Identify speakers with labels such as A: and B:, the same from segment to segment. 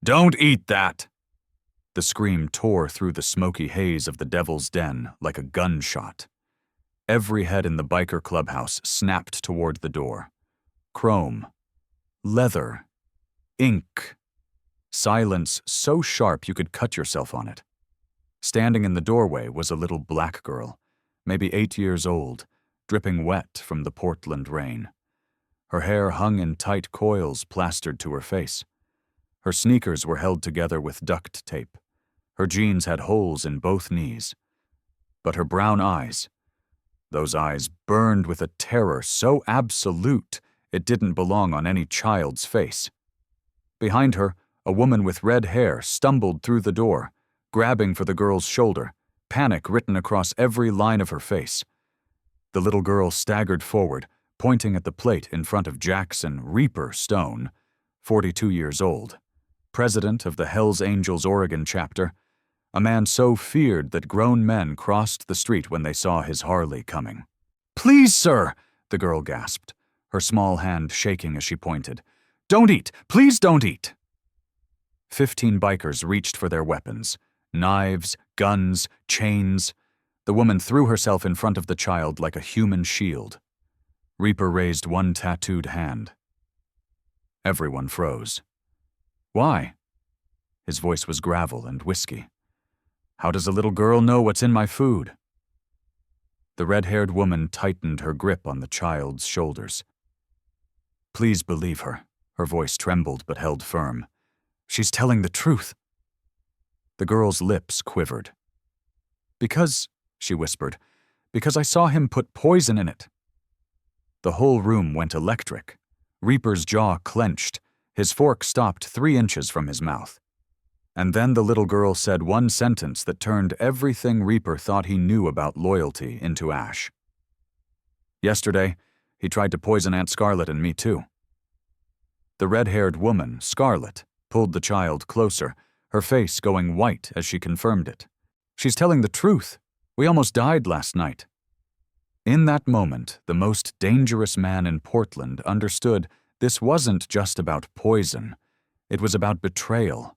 A: Don't eat that! The scream tore through the smoky haze of the Devil's Den like a gunshot. Every head in the biker clubhouse snapped toward the door. Chrome. Leather. Ink. Silence so sharp you could cut yourself on it. Standing in the doorway was a little black girl, maybe 8 years old, dripping wet from the Portland rain. Her hair hung in tight coils plastered to her face. Her sneakers were held together with duct tape. Her jeans had holes in both knees. But her brown eyes, those eyes burned with a terror so absolute it didn't belong on any child's face. Behind her, a woman with red hair stumbled through the door, grabbing for the girl's shoulder, panic written across every line of her face. The little girl staggered forward, pointing at the plate in front of Jackson Reaper Stone, 42 years old, president of the Hells Angels Oregon chapter, a man so feared that grown men crossed the street when they saw his Harley coming. "Please, sir," the girl gasped, her small hand shaking as she pointed. "Don't eat! Please don't eat!" 15 bikers reached for their weapons. Knives, guns, chains. The woman threw herself in front of the child like a human shield. Reaper raised one tattooed hand. Everyone froze. "Why?" His voice was gravel and whiskey. "How does a little girl know what's in my food?" The red-haired woman tightened her grip on the child's shoulders. "Please believe her." Her voice trembled but held firm. "She's telling the truth." The girl's lips quivered. "Because," she whispered, "because I saw him put poison in it." The whole room went electric. Reaper's jaw clenched. His fork stopped 3 inches from his mouth. And then the little girl said one sentence that turned everything Reaper thought he knew about loyalty into ash. "Yesterday, he tried to poison Aunt Scarlett and me too." The red-haired woman, Scarlett, pulled the child closer, her face going white as she confirmed it. "She's telling the truth. We almost died last night." In that moment, the most dangerous man in Portland understood this wasn't just about poison. It was about betrayal.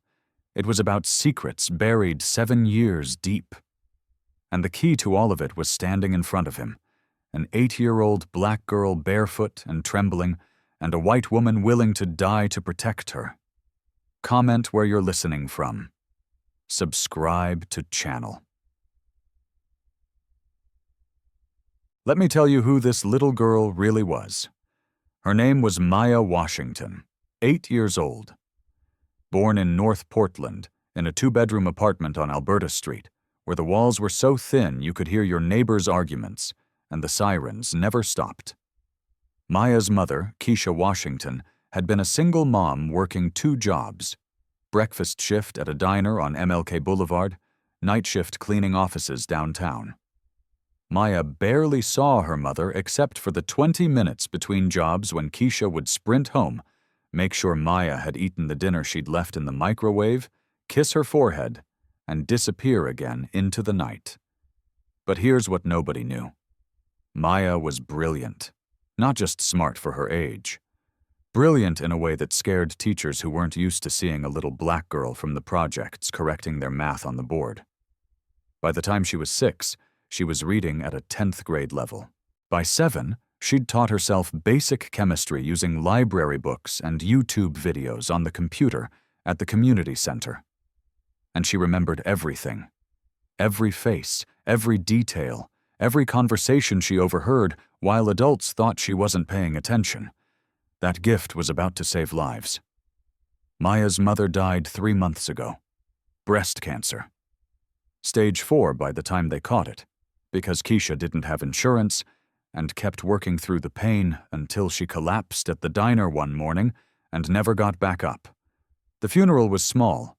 A: It was about secrets buried 7 years deep. And the key to all of it was standing in front of him, an 8-year-old black girl barefoot and trembling, and a white woman willing to die to protect her. Comment where you're listening from. Subscribe to channel. Let me tell you who this little girl really was. Her name was Maya Washington, 8 years old. Born in North Portland, in a 2-bedroom apartment on Alberta Street, where the walls were so thin you could hear your neighbors' arguments, and the sirens never stopped. Maya's mother, Keisha Washington, had been a single mom working 2 jobs: breakfast shift at a diner on MLK Boulevard, night shift cleaning offices downtown. Maya barely saw her mother except for the 20 minutes between jobs when Keisha would sprint home, make sure Maya had eaten the dinner she'd left in the microwave, kiss her forehead, and disappear again into the night. But here's what nobody knew. Maya was brilliant, not just smart for her age. Brilliant in a way that scared teachers who weren't used to seeing a little black girl from the projects correcting their math on the board. By the time she was 6, she was reading at a 10th grade level. By 7, she'd taught herself basic chemistry using library books and YouTube videos on the computer at the community center. And she remembered everything. Every face, every detail, every conversation she overheard while adults thought she wasn't paying attention. That gift was about to save lives. Maya's mother died 3 months ago. Breast cancer. Stage 4 by the time they caught it, because Keisha didn't have insurance and kept working through the pain until she collapsed at the diner one morning and never got back up. The funeral was small.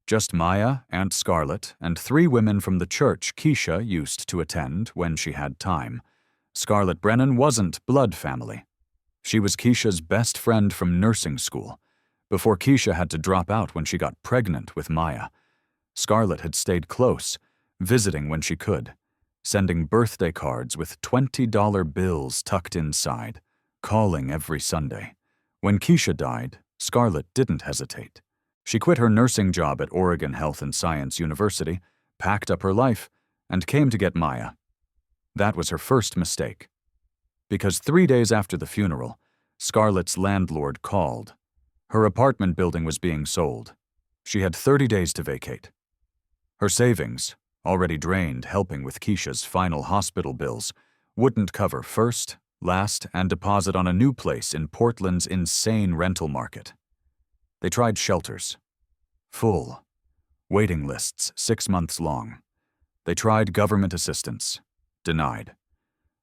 A: Just Maya, Aunt Scarlett, and 3 women from the church Keisha used to attend when she had time. Scarlett Brennan wasn't blood family. She was Keisha's best friend from nursing school, before Keisha had to drop out when she got pregnant with Maya. Scarlett had stayed close, visiting when she could, sending birthday cards with $20 bills tucked inside, calling every Sunday. When Keisha died, Scarlett didn't hesitate. She quit her nursing job at Oregon Health and Science University, packed up her life, and came to get Maya. That was her first mistake. Because 3 days after the funeral, Scarlett's landlord called. Her apartment building was being sold. She had 30 days to vacate. Her savings, already drained helping with Keisha's final hospital bills, wouldn't cover first, last, and deposit on a new place in Portland's insane rental market. They tried shelters. Full. Waiting lists 6 months long. They tried government assistance. Denied.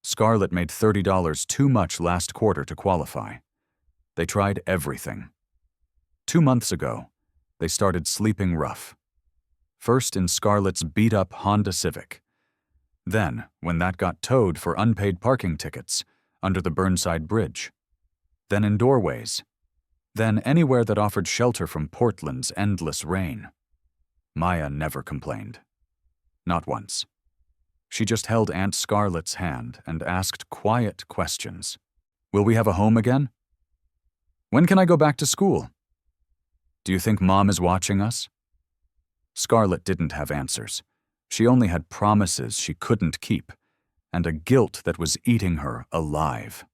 A: Scarlett made $30 too much last quarter to qualify. They tried everything. 2 months ago, they started sleeping rough. First in Scarlett's beat-up Honda Civic. Then, when that got towed for unpaid parking tickets, under the Burnside Bridge. Then in doorways. Then anywhere that offered shelter from Portland's endless rain. Maya never complained. Not once. She just held Aunt Scarlett's hand and asked quiet questions. Will we have a home again? When can I go back to school? Do you think Mom is watching us? Scarlett didn't have answers. She only had promises she couldn't keep, and a guilt that was eating her alive.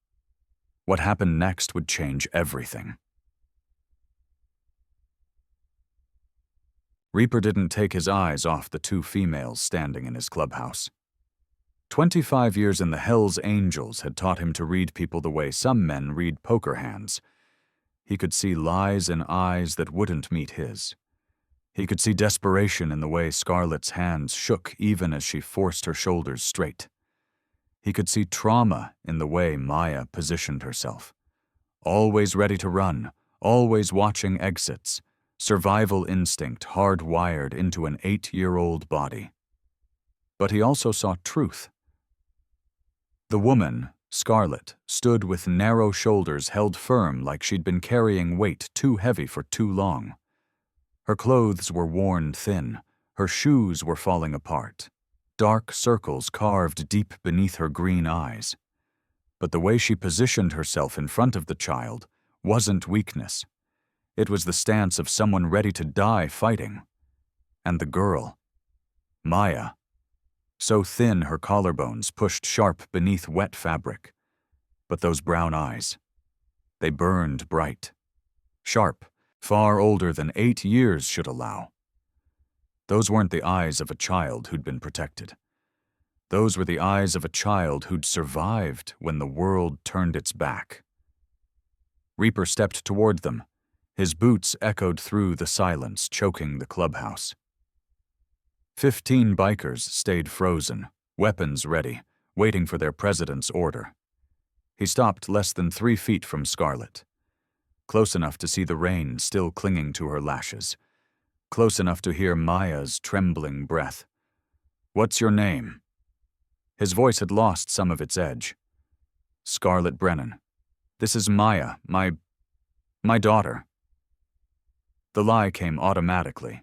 A: What happened next would change everything. Reaper didn't take his eyes off the 2 females standing in his clubhouse. 25 years in the Hells Angels had taught him to read people the way some men read poker hands. He could see lies in eyes that wouldn't meet his. He could see desperation in the way Scarlett's hands shook even as she forced her shoulders straight. He could see trauma in the way Maya positioned herself. Always ready to run, always watching exits, survival instinct hardwired into an 8-year-old body. But he also saw truth. The woman, Scarlett, stood with narrow shoulders held firm like she'd been carrying weight too heavy for too long. Her clothes were worn thin, her shoes were falling apart, dark circles carved deep beneath her green eyes. But the way she positioned herself in front of the child wasn't weakness. It was the stance of someone ready to die fighting. And the girl, Maya, so thin her collarbones pushed sharp beneath wet fabric. But those brown eyes, they burned bright, sharp, far older than 8 years should allow. Those weren't the eyes of a child who'd been protected. Those were the eyes of a child who'd survived when the world turned its back. Reaper stepped toward them. His boots echoed through the silence, choking the clubhouse. 15 bikers stayed frozen, weapons ready, waiting for their president's order. He stopped less than 3 feet from Scarlett. Close enough to see the rain still clinging to her lashes. Close enough to hear Maya's trembling breath. "What's your name?" His voice had lost some of its edge. "Scarlett Brennan. This is Maya, my daughter." The lie came automatically.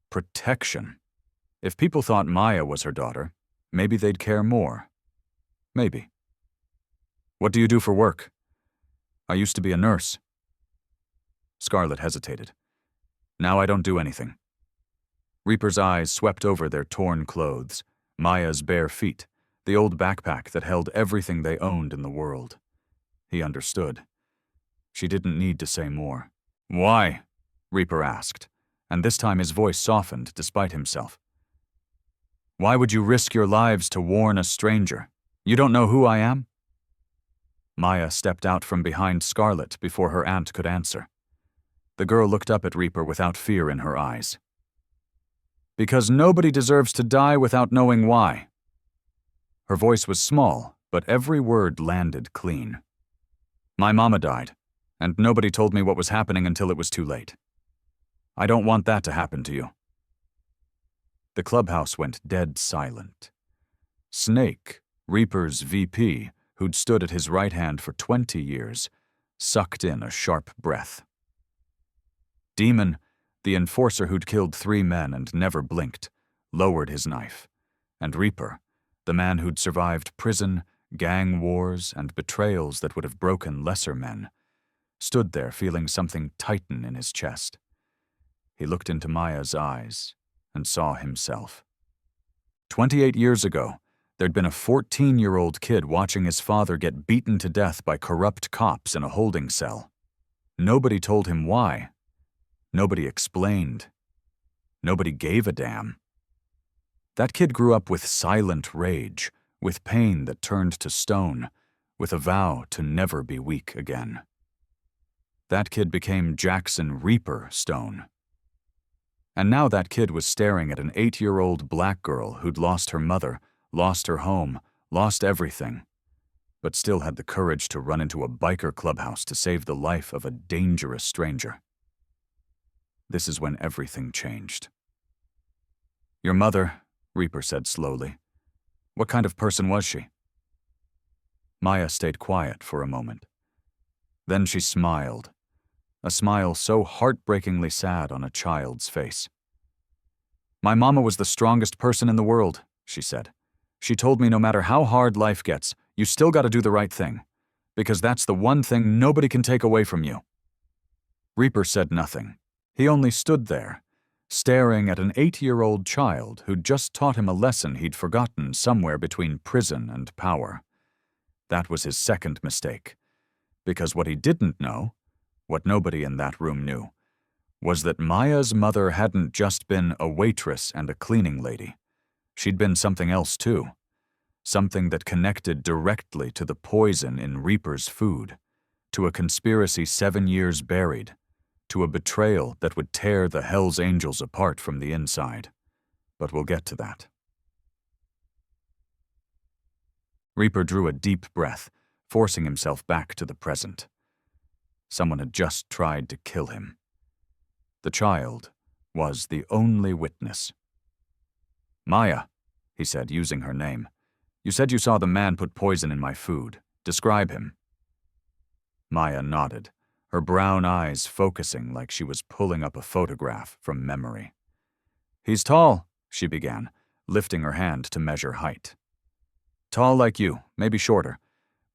A: Protection. If people thought Maya was her daughter, maybe they'd care more. Maybe. "What do you do for work?" "I used to be a nurse." Scarlett hesitated. "Now I don't do anything." Reaper's eyes swept over their torn clothes, Maya's bare feet, the old backpack that held everything they owned in the world. He understood. She didn't need to say more. "Why?" Reaper asked, and this time his voice softened despite himself. "Why would you risk your lives to warn a stranger? You don't know who I am?" Maya stepped out from behind Scarlett before her aunt could answer. The girl looked up at Reaper without fear in her eyes. "Because nobody deserves to die without knowing why." Her voice was small, but every word landed clean. "My mama died, and nobody told me what was happening until it was too late. I don't want that to happen to you." The clubhouse went dead silent. Snake, Reaper's VP, who'd stood at his right hand for 20 years, sucked in a sharp breath. Demon, the enforcer who'd killed 3 men and never blinked, lowered his knife, and Reaper, the man who'd survived prison, gang wars, and betrayals that would have broken lesser men, stood there feeling something tighten in his chest. He looked into Maya's eyes and saw himself. 28 years ago, there'd been a 14-year-old kid watching his father get beaten to death by corrupt cops in a holding cell. Nobody told him why. Nobody explained. Nobody gave a damn. That kid grew up with silent rage, with pain that turned to stone, with a vow to never be weak again. That kid became Jackson Reaper Stone. And now that kid was staring at an 8-year-old black girl who'd lost her mother, lost her home, lost everything, but still had the courage to run into a biker clubhouse to save the life of a dangerous stranger. This is when everything changed. "Your mother," Reaper said slowly. "What kind of person was she?" Maya stayed quiet for a moment. Then she smiled, a smile so heartbreakingly sad on a child's face. "My mama was the strongest person in the world," she said. "She told me no matter how hard life gets, you still gotta do the right thing, because that's the one thing nobody can take away from you." Reaper said nothing. He only stood there, staring at an 8-year-old child who'd just taught him a lesson he'd forgotten somewhere between prison and power. That was his second mistake, because what he didn't know, what nobody in that room knew, was that Maya's mother hadn't just been a waitress and a cleaning lady. She'd been something else too, something that connected directly to the poison in Reaper's food, to a conspiracy 7 years buried, to a betrayal that would tear the Hell's Angels apart from the inside. But we'll get to that. Reaper drew a deep breath, forcing himself back to the present. Someone had just tried to kill him. The child was the only witness. "Maya," he said, using her name, "you said you saw the man put poison in my food. Describe him." Maya nodded, her brown eyes focusing like she was pulling up a photograph from memory. "He's tall," she began, lifting her hand to measure height. "Tall like you, maybe shorter.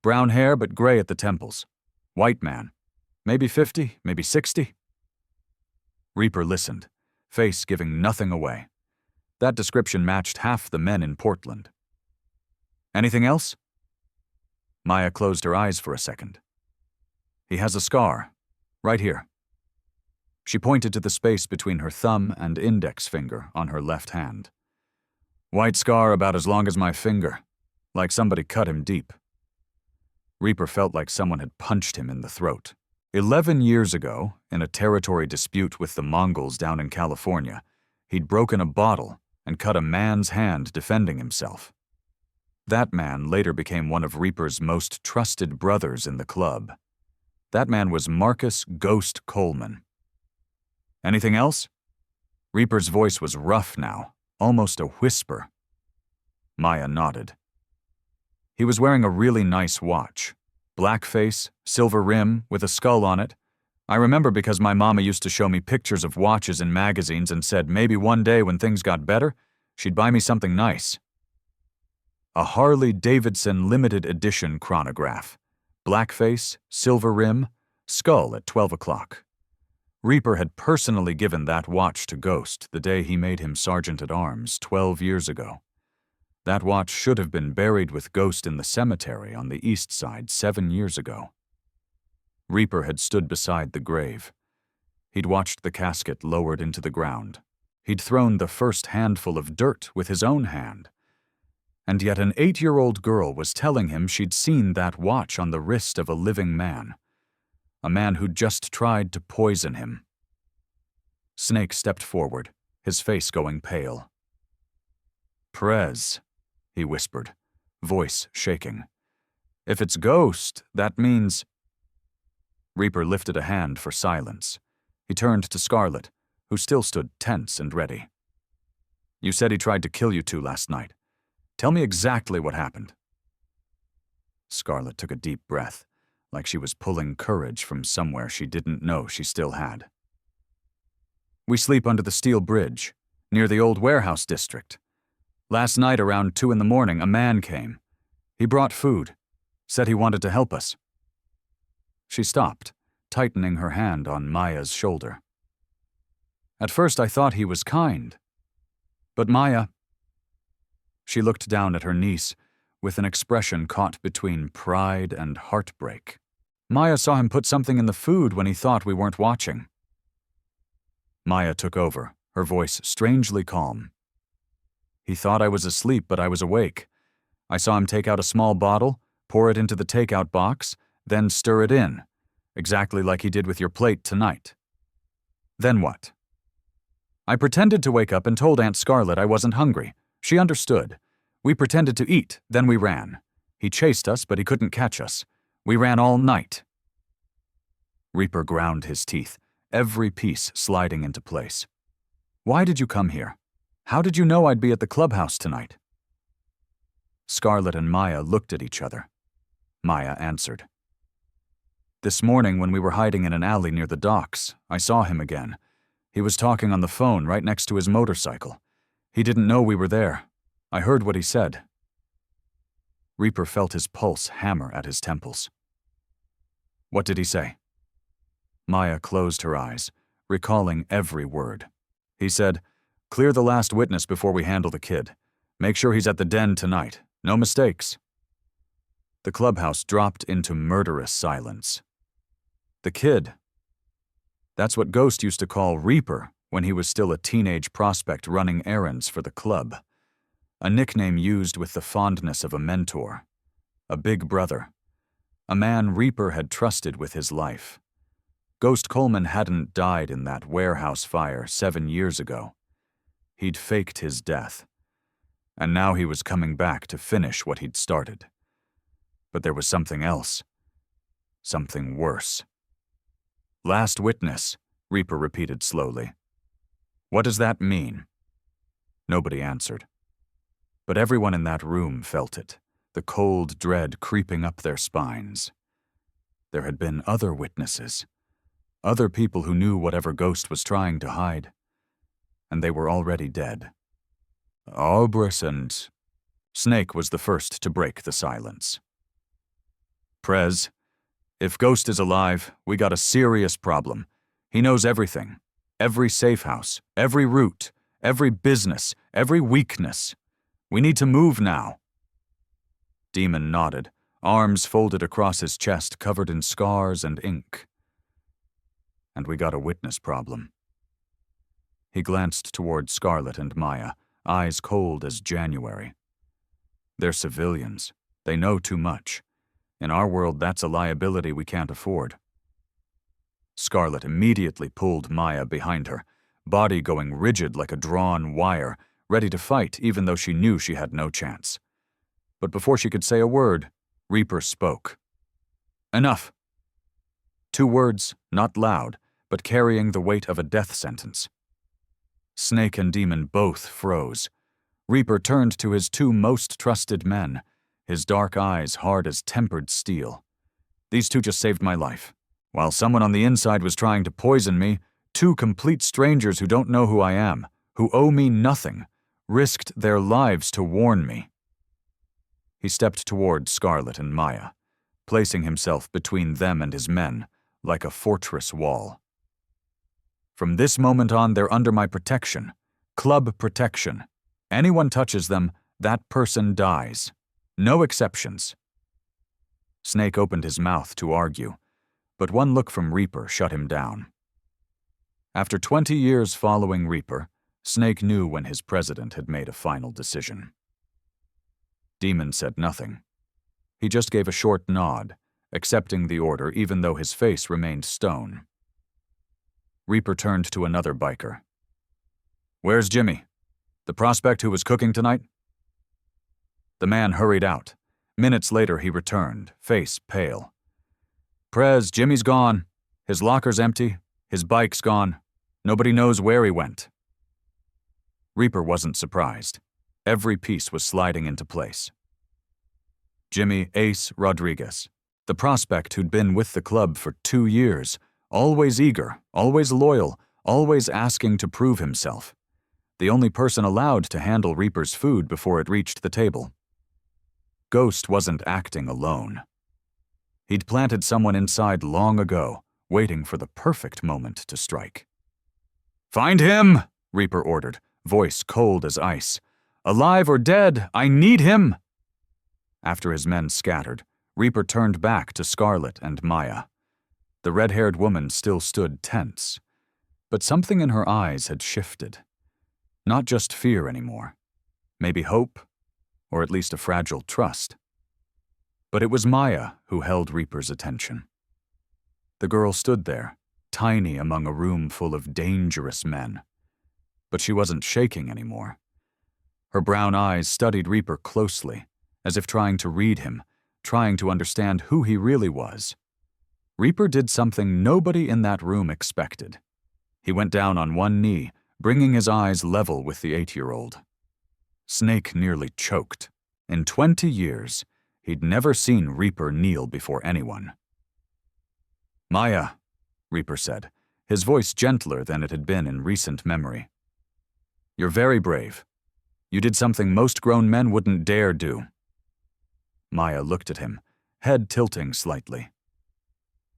A: Brown hair but gray at the temples. White man. Maybe 50, maybe 60. Reaper listened, face giving nothing away. That description matched half the men in Portland. "Anything else?" Maya closed her eyes for a second. "He has a scar, right here." She pointed to the space between her thumb and index finger on her left hand. "White scar about as long as my finger, like somebody cut him deep." Reaper felt like someone had punched him in the throat. 11 years ago, in a territory dispute with the Mongols down in California, he'd broken a bottle and cut a man's hand defending himself. That man later became one of Reaper's most trusted brothers in the club. That man was Marcus Ghost Coleman. "Anything else?" Reaper's voice was rough now, almost a whisper. Maya nodded. "He was wearing a really nice watch. Black face, silver rim, with a skull on it. I remember because my mama used to show me pictures of watches in magazines and said maybe one day when things got better, she'd buy me something nice." A Harley-Davidson limited edition chronograph. Black face, silver rim, skull at 12 o'clock. Reaper had personally given that watch to Ghost the day he made him sergeant-at-arms 12 years ago. That watch should have been buried with Ghost in the cemetery on the east side 7 years ago. Reaper had stood beside the grave. He'd watched the casket lowered into the ground. He'd thrown the first handful of dirt with his own hand. And yet an 8-year-old girl was telling him she'd seen that watch on the wrist of a living man. A man who'd just tried to poison him. Snake stepped forward, his face going pale. "Prez," he whispered, voice shaking. "If it's Ghost, that means—" Reaper lifted a hand for silence. He turned to Scarlet, who still stood tense and ready. "You said he tried to kill you two last night. Tell me exactly what happened." Scarlet took a deep breath, like she was pulling courage from somewhere she didn't know she still had. "We sleep under the steel bridge, near the old warehouse district. Last night around 2 a.m, a man came. He brought food, said he wanted to help us." She stopped, tightening her hand on Maya's shoulder. At first I thought he was kind. But Maya—" She looked down at her niece with an expression caught between pride and heartbreak. "Maya saw him put something in the food when he thought we weren't watching." Maya took over, her voice strangely calm. "He thought I was asleep, but I was awake. I saw him take out a small bottle, pour it into the takeout box, then stir it in, exactly like he did with your plate tonight." "Then what?" "I pretended to wake up and told Aunt Scarlett I wasn't hungry. She understood. We pretended to eat, then we ran. He chased us, but he couldn't catch us. We ran all night." Reaper ground his teeth, every piece sliding into place. "Why did you come here? How did you know I'd be at the clubhouse tonight?" Scarlett and Maya looked at each other. Maya answered. "This morning when we were hiding in an alley near the docks, I saw him again. He was talking on the phone right next to his motorcycle. He didn't know we were there. I heard what he said." Reaper felt his pulse hammer at his temples. "What did he say?" Maya closed her eyes, recalling every word. "He said, 'Clear the last witness before we handle the kid. Make sure he's at the den tonight. No mistakes.'" The clubhouse dropped into murderous silence. The kid. That's what Ghost used to call Reaper when he was still a teenage prospect running errands for the club. A nickname used with the fondness of a mentor, a big brother, a man Reaper had trusted with his life. Ghost Coleman hadn't died in that warehouse fire 7 years ago. He'd faked his death, and now he was coming back to finish what he'd started. But there was something else, something worse. "Last witness," Reaper repeated slowly. "What does that mean?" Nobody answered. But everyone in that room felt it, the cold dread creeping up their spines. There had been other witnesses, other people who knew whatever Ghost was trying to hide, and they were already dead. "And—" Snake was the first to break the silence. "Prez, if Ghost is alive, we got a serious problem. He knows everything. Every safe house, every route, every business, every weakness. We need to move now." Demon nodded, arms folded across his chest covered in scars and ink. "And we got a witness problem." He glanced toward Scarlett and Maya, eyes cold as January. "They're civilians. They know too much. In our world, that's a liability we can't afford." Scarlett immediately pulled Maya behind her, body going rigid like a drawn wire, ready to fight even though she knew she had no chance. But before she could say a word, Reaper spoke. "Enough." 2 words, not loud, but carrying the weight of a death sentence. Snake and Demon both froze. Reaper turned to his 2 most trusted men, his dark eyes hard as tempered steel. "These 2 just saved my life. While someone on the inside was trying to poison me, 2 complete strangers who don't know who I am, who owe me nothing, risked their lives to warn me." He stepped toward Scarlett and Maya, placing himself between them and his men, like a fortress wall. "From this moment on, they're under my protection. Club protection. Anyone touches them, that person dies. No exceptions." Snake opened his mouth to argue, but one look from Reaper shut him down. After 20 years following Reaper, Snake knew when his president had made a final decision. Demon said nothing. He just gave a short nod, accepting the order even though his face remained stone. Reaper turned to another biker. "Where's Jimmy? The prospect who was cooking tonight?" The man hurried out. Minutes later he returned, face pale. "Prez, Jimmy's gone. His locker's empty. His bike's gone. Nobody knows where he went." Reaper wasn't surprised. Every piece was sliding into place. Jimmy Ace Rodriguez, the prospect who'd been with the club for 2 years, always eager, always loyal, always asking to prove himself. The only person allowed to handle Reaper's food before it reached the table. Ghost wasn't acting alone. He'd planted someone inside long ago, waiting for the perfect moment to strike. "Find him!" Reaper ordered, voice cold as ice. "Alive or dead, I need him!" After his men scattered, Reaper turned back to Scarlet and Maya. The red-haired woman still stood tense, but something in her eyes had shifted. Not just fear anymore. Maybe hope, or at least a fragile trust. But it was Maya who held Reaper's attention. The girl stood there, tiny among a room full of dangerous men. But she wasn't shaking anymore. Her brown eyes studied Reaper closely, as if trying to read him, trying to understand who he really was. Reaper did something nobody in that room expected. He went down on one knee, bringing his eyes level with the 8-year-old. Snake nearly choked. In 20 years, he'd never seen Reaper kneel before anyone. "Maya," Reaper said, his voice gentler than it had been in recent memory. "You're very brave. You did something most grown men wouldn't dare do." Maya looked at him, head tilting slightly.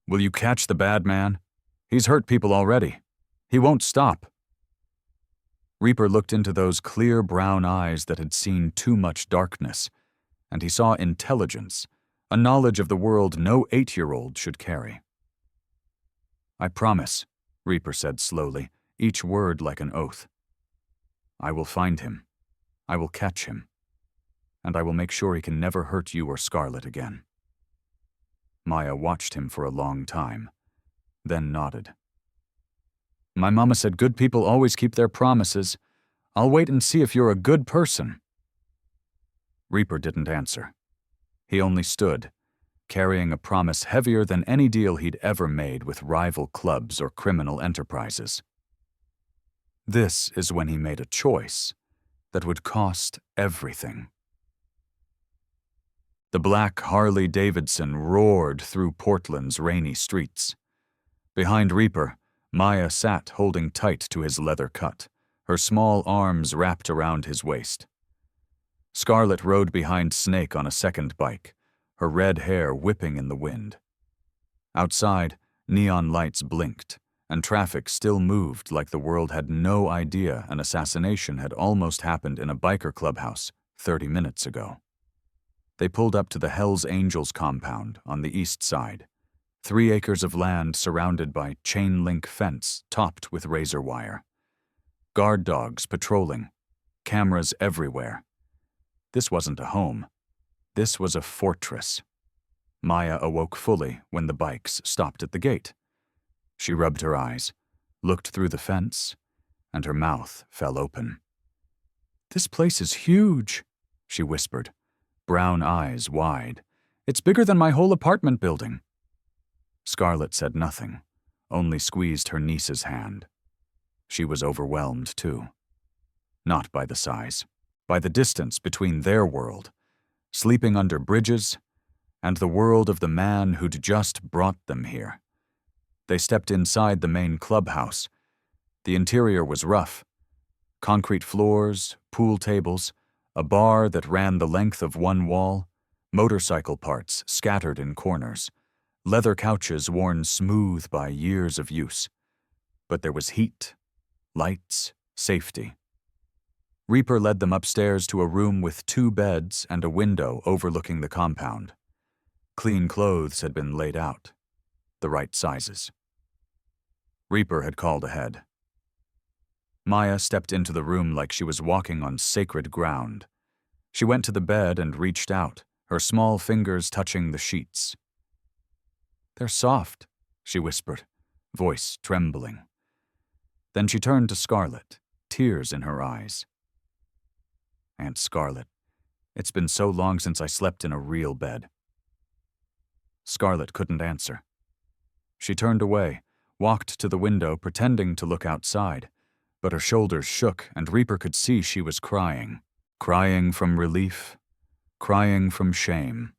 A: "Will you catch the bad man? He's hurt people already. He won't stop." Reaper looked into those clear brown eyes that had seen too much darkness, and he saw intelligence, a knowledge of the world no 8-year-old should carry. "I promise," Reaper said slowly, each word like an oath. "I will find him. I will catch him. And I will make sure he can never hurt you or Scarlet again." Maya watched him for a long time, then nodded. "My mama said good people always keep their promises. I'll wait and see if you're a good person." Reaper didn't answer. He only stood, carrying a promise heavier than any deal he'd ever made with rival clubs or criminal enterprises. This is when he made a choice that would cost everything. The black Harley-Davidson roared through Portland's rainy streets. Behind Reaper, Maya sat holding tight to his leather cut, her small arms wrapped around his waist. Scarlet rode behind Snake on a second bike, her red hair whipping in the wind. Outside, neon lights blinked, and traffic still moved like the world had no idea an assassination had almost happened in a biker clubhouse 30 minutes ago. They pulled up to the Hells Angels compound on the east side, 3 acres of land surrounded by chain-link fence topped with razor wire. Guard dogs patrolling, cameras everywhere. This wasn't a home. This was a fortress. Maya awoke fully when the bikes stopped at the gate. She rubbed her eyes, looked through the fence, and her mouth fell open. "This place is huge," she whispered, brown eyes wide. "It's bigger than my whole apartment building." Scarlet said nothing, only squeezed her niece's hand. She was overwhelmed, too. Not by the size, by the distance between their world, sleeping under bridges, and the world of the man who'd just brought them here. They stepped inside the main clubhouse. The interior was rough. Concrete floors, pool tables, a bar that ran the length of one wall, motorcycle parts scattered in corners, leather couches worn smooth by years of use. But there was heat, lights, safety. Reaper led them upstairs to a room with 2 beds and a window overlooking the compound. Clean clothes had been laid out, the right sizes. Reaper had called ahead. Maya stepped into the room like she was walking on sacred ground. She went to the bed and reached out, her small fingers touching the sheets. "They're soft," she whispered, voice trembling. Then she turned to Scarlet, tears in her eyes. "Aunt Scarlet, it's been so long since I slept in a real bed." Scarlet couldn't answer. She turned away, walked to the window pretending to look outside, but her shoulders shook and Reaper could see she was crying. Crying from relief, crying from shame,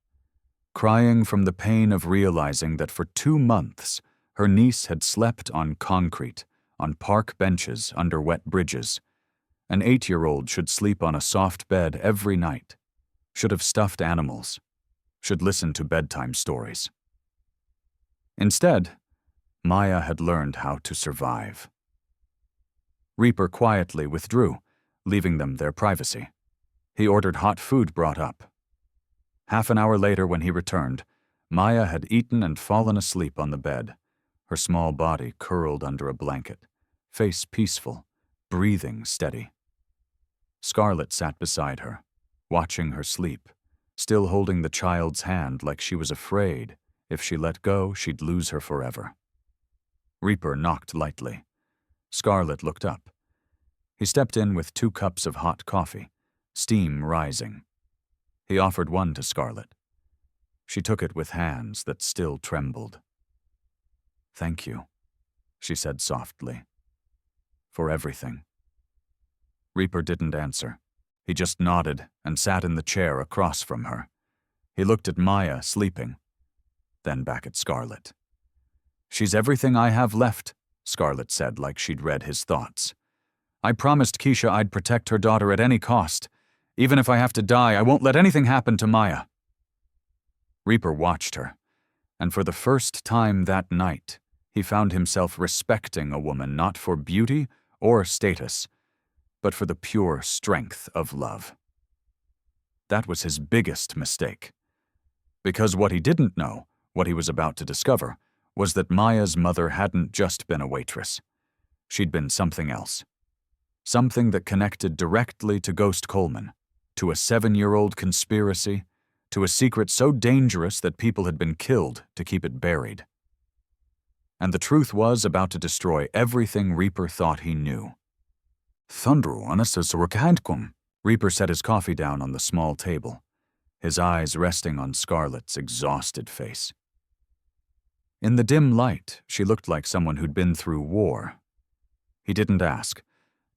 A: crying from the pain of realizing that for 2 months her niece had slept on concrete, on park benches under wet bridges. An 8-year-old should sleep on a soft bed every night, should have stuffed animals, should listen to bedtime stories. Instead, Maya had learned how to survive. Reaper quietly withdrew, leaving them their privacy. He ordered hot food brought up. Half an hour later, when he returned, Maya had eaten and fallen asleep on the bed, her small body curled under a blanket, face peaceful, breathing steady. Scarlett sat beside her, watching her sleep, still holding the child's hand like she was afraid if she let go, she'd lose her forever. Reaper knocked lightly. Scarlett looked up. He stepped in with 2 cups of hot coffee, steam rising. He offered one to Scarlett. She took it with hands that still trembled. "Thank you," she said softly. "For everything." Reaper didn't answer. He just nodded and sat in the chair across from her. He looked at Maya, sleeping, then back at Scarlett. "She's everything I have left," Scarlett said like she'd read his thoughts. "I promised Keisha I'd protect her daughter at any cost. Even if I have to die, I won't let anything happen to Maya." Reaper watched her, and for the first time that night, he found himself respecting a woman not for beauty or status, but for the pure strength of love. That was his biggest mistake. Because what he didn't know, what he was about to discover, was that Maya's mother hadn't just been a waitress. She'd been something else. Something that connected directly to Ghost Coleman, to a 7-year-old conspiracy, to a secret so dangerous that people had been killed to keep it buried. And the truth was about to destroy everything Reaper thought he knew. Reaper set his coffee down on the small table, his eyes resting on Scarlett's exhausted face. In the dim light, she looked like someone who'd been through war. He didn't ask,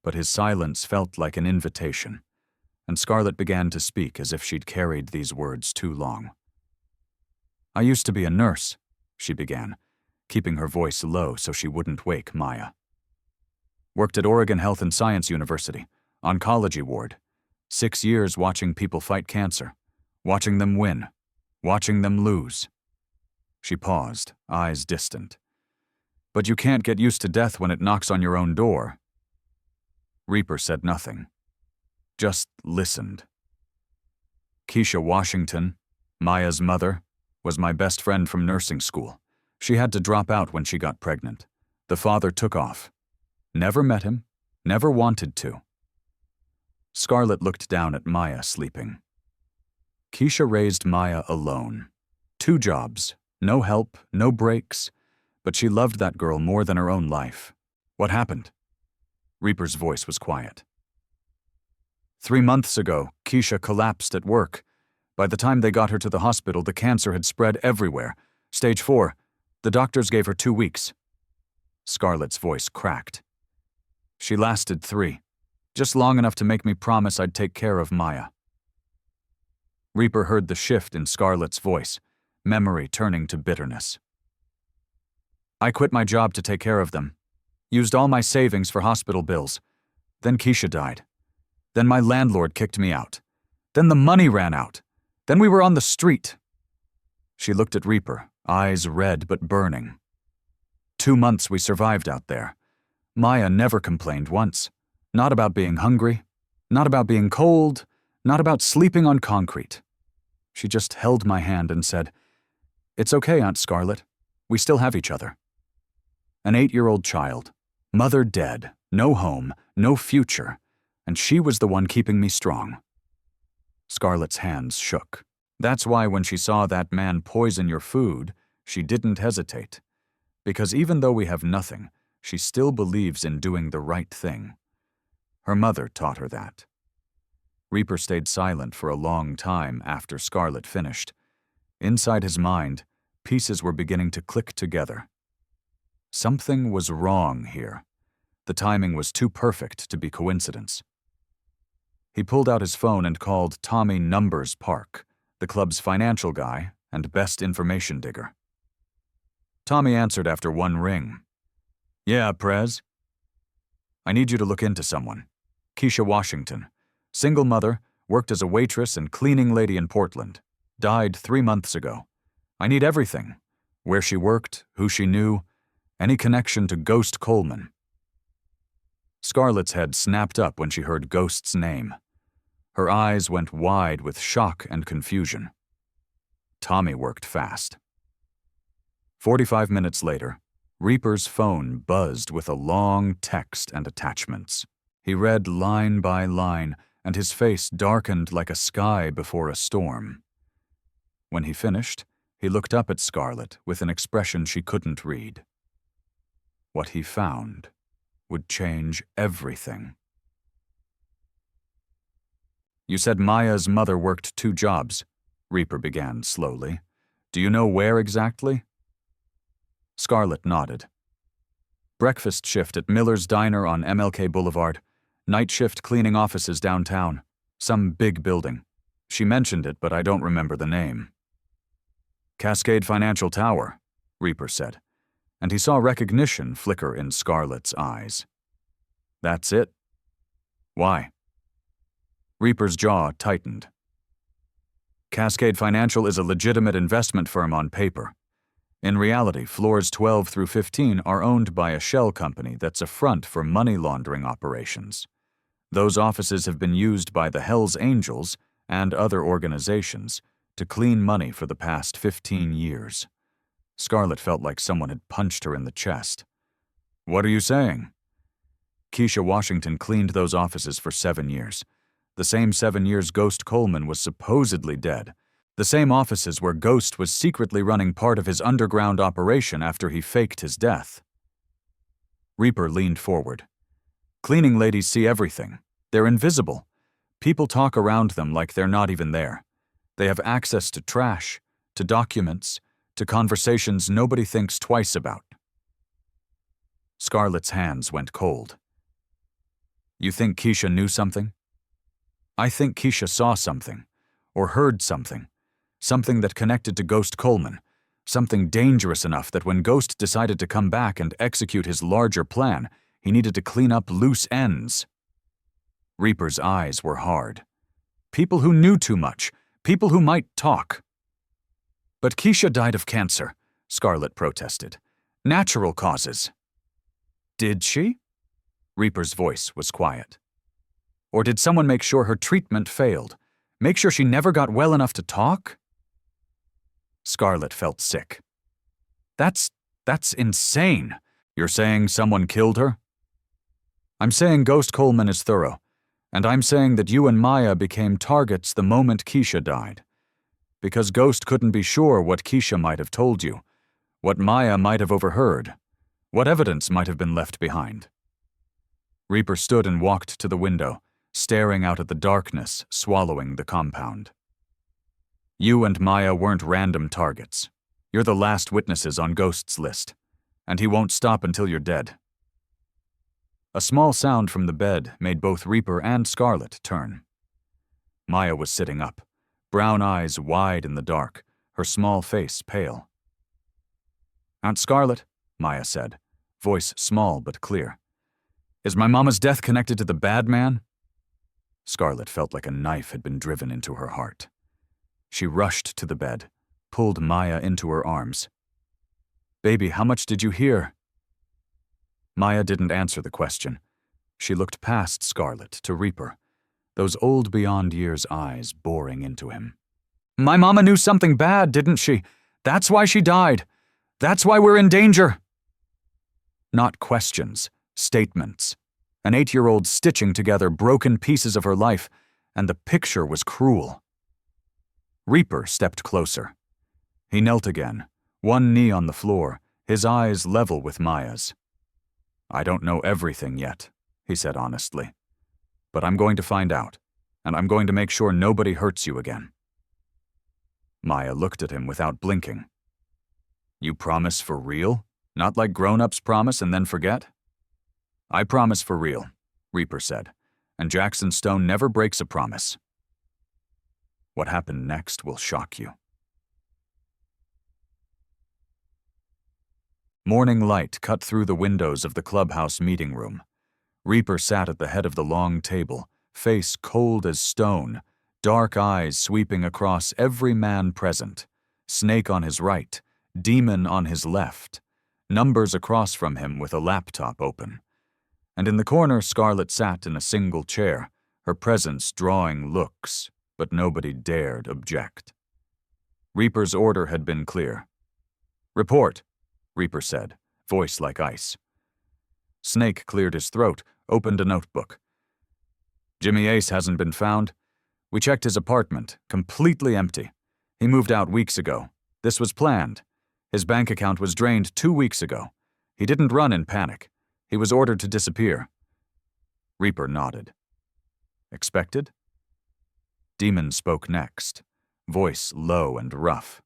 A: but his silence felt like an invitation, and Scarlett began to speak as if she'd carried these words too long. "I used to be a nurse," she began, keeping her voice low so she wouldn't wake Maya. "Worked at Oregon Health and Science University, oncology ward. 6 years watching people fight cancer, watching them win, watching them lose." She paused, eyes distant. "But you can't get used to death when it knocks on your own door." Reaper said nothing, just listened. "Keisha Washington, Maya's mother, was my best friend from nursing school. She had to drop out when she got pregnant. The father took off. Never met him, never wanted to." Scarlett looked down at Maya sleeping. Keisha raised Maya alone. 2 jobs, no help, no breaks, but she loved that girl more than her own life. "What happened?" Reaper's voice was quiet. 3 months ago, Keisha collapsed at work. By the time they got her to the hospital, the cancer had spread everywhere. Stage 4. The doctors gave her 2 weeks. Scarlett's voice cracked. "She lasted 3, just long enough to make me promise I'd take care of Maya." Reaper heard the shift in Scarlett's voice, memory turning to bitterness. "I quit my job to take care of them. Used all my savings for hospital bills. Then Keisha died. Then my landlord kicked me out. Then the money ran out. Then we were on the street." She looked at Reaper, eyes red but burning. 2 months we survived out there. Maya never complained once. Not about being hungry, not about being cold, not about sleeping on concrete. She just held my hand and said, 'It's okay, Aunt Scarlett. We still have each other.' An 8-year-old child, mother dead, no home, no future, and she was the one keeping me strong." Scarlett's hands shook. That's why when she saw that man poison your food, she didn't hesitate. Because even though we have nothing, she still believes in doing the right thing. Her mother taught her that. Reaper stayed silent for a long time after Scarlett finished. Inside his mind, pieces were beginning to click together. Something was wrong here. The timing was too perfect to be coincidence. He pulled out his phone and called Tommy Numbers Park, the club's financial guy and best information digger. Tommy answered after 1 ring. "Yeah, Prez? I need you to look into someone. Keisha Washington. Single mother, worked as a waitress and cleaning lady in Portland. Died 3 months ago. I need everything. Where she worked, who she knew, any connection to Ghost Coleman." Scarlett's head snapped up when she heard Ghost's name. Her eyes went wide with shock and confusion. Tommy worked fast. 45 minutes later, Reaper's phone buzzed with a long text and attachments. He read line by line, and his face darkened like a sky before a storm. When he finished, he looked up at Scarlett with an expression she couldn't read. What he found would change everything. "You said Maya's mother worked 2 jobs," Reaper began slowly. "Do you know where exactly?" Scarlett nodded. Breakfast shift at Miller's Diner on MLK Boulevard. Night shift cleaning offices downtown. Some big building. She mentioned it, but I don't remember the name. "Cascade Financial Tower," Reaper said, and he saw recognition flicker in Scarlett's eyes. "That's it? Why?" Reaper's jaw tightened. Cascade Financial is a legitimate investment firm on paper. In reality, floors 12 through 15 are owned by a shell company that's a front for money laundering operations. Those offices have been used by the Hells Angels and other organizations to clean money for the past 15 years. Scarlett felt like someone had punched her in the chest. "What are you saying?" Keisha Washington cleaned those offices for 7 years. The same 7 years Ghost Coleman was supposedly dead. The same offices where Ghost was secretly running part of his underground operation after he faked his death. Reaper leaned forward. "Cleaning ladies see everything. They're invisible. People talk around them like they're not even there. They have access to trash, to documents, to conversations nobody thinks twice about." Scarlett's hands went cold. "You think Keisha knew something?" "I think Keisha saw something, or heard something. Something that connected to Ghost Coleman. Something dangerous enough that when Ghost decided to come back and execute his larger plan, he needed to clean up loose ends." Reaper's eyes were hard. People who knew too much. People who might talk. "But Keisha died of cancer," Scarlett protested. "Natural causes." "Did she?" Reaper's voice was quiet. "Or did someone make sure her treatment failed? Make sure she never got well enough to talk?" Scarlett felt sick. That's insane. You're saying someone killed her?" "I'm saying Ghost Coleman is thorough. And I'm saying that you and Maya became targets the moment Keisha died. Because Ghost couldn't be sure what Keisha might have told you, what Maya might have overheard, what evidence might have been left behind." Reaper stood and walked to the window, staring out at the darkness swallowing the compound. "You and Maya weren't random targets. You're the last witnesses on Ghost's list, and he won't stop until you're dead." A small sound from the bed made both Reaper and Scarlett turn. Maya was sitting up, brown eyes wide in the dark, her small face pale. "Aunt Scarlett," Maya said, voice small but clear. "Is my mama's death connected to the bad man?" Scarlett felt like a knife had been driven into her heart. She rushed to the bed, pulled Maya into her arms. "Baby, how much did you hear?" Maya didn't answer the question. She looked past Scarlett to Reaper, those old beyond years eyes boring into him. "My mama knew something bad, didn't she? That's why she died. That's why we're in danger." Not questions, statements. An 8-year-old stitching together broken pieces of her life, and the picture was cruel. Reaper stepped closer. He knelt again, one knee on the floor, his eyes level with Maya's. "I don't know everything yet," he said honestly. "But I'm going to find out, and I'm going to make sure nobody hurts you again." Maya looked at him without blinking. "You promise for real? Not like grown-ups promise and then forget?" "I promise for real," Reaper said, "and Jackson Stone never breaks a promise." What happened next will shock you. Morning light cut through the windows of the clubhouse meeting room. Reaper sat at the head of the long table, face cold as stone, dark eyes sweeping across every man present, Snake on his right, Demon on his left, Numbers across from him with a laptop open. And in the corner, Scarlett sat in a single chair, her presence drawing looks, but nobody dared object. Reaper's order had been clear. "Report," Reaper said, voice like ice. Snake cleared his throat, opened a notebook. "Jimmy Ace hasn't been found. We checked his apartment, completely empty. He moved out weeks ago. This was planned. His bank account was drained 2 weeks ago. He didn't run in panic. He was ordered to disappear." Reaper nodded. "Expected?" Demon spoke next, voice low and rough.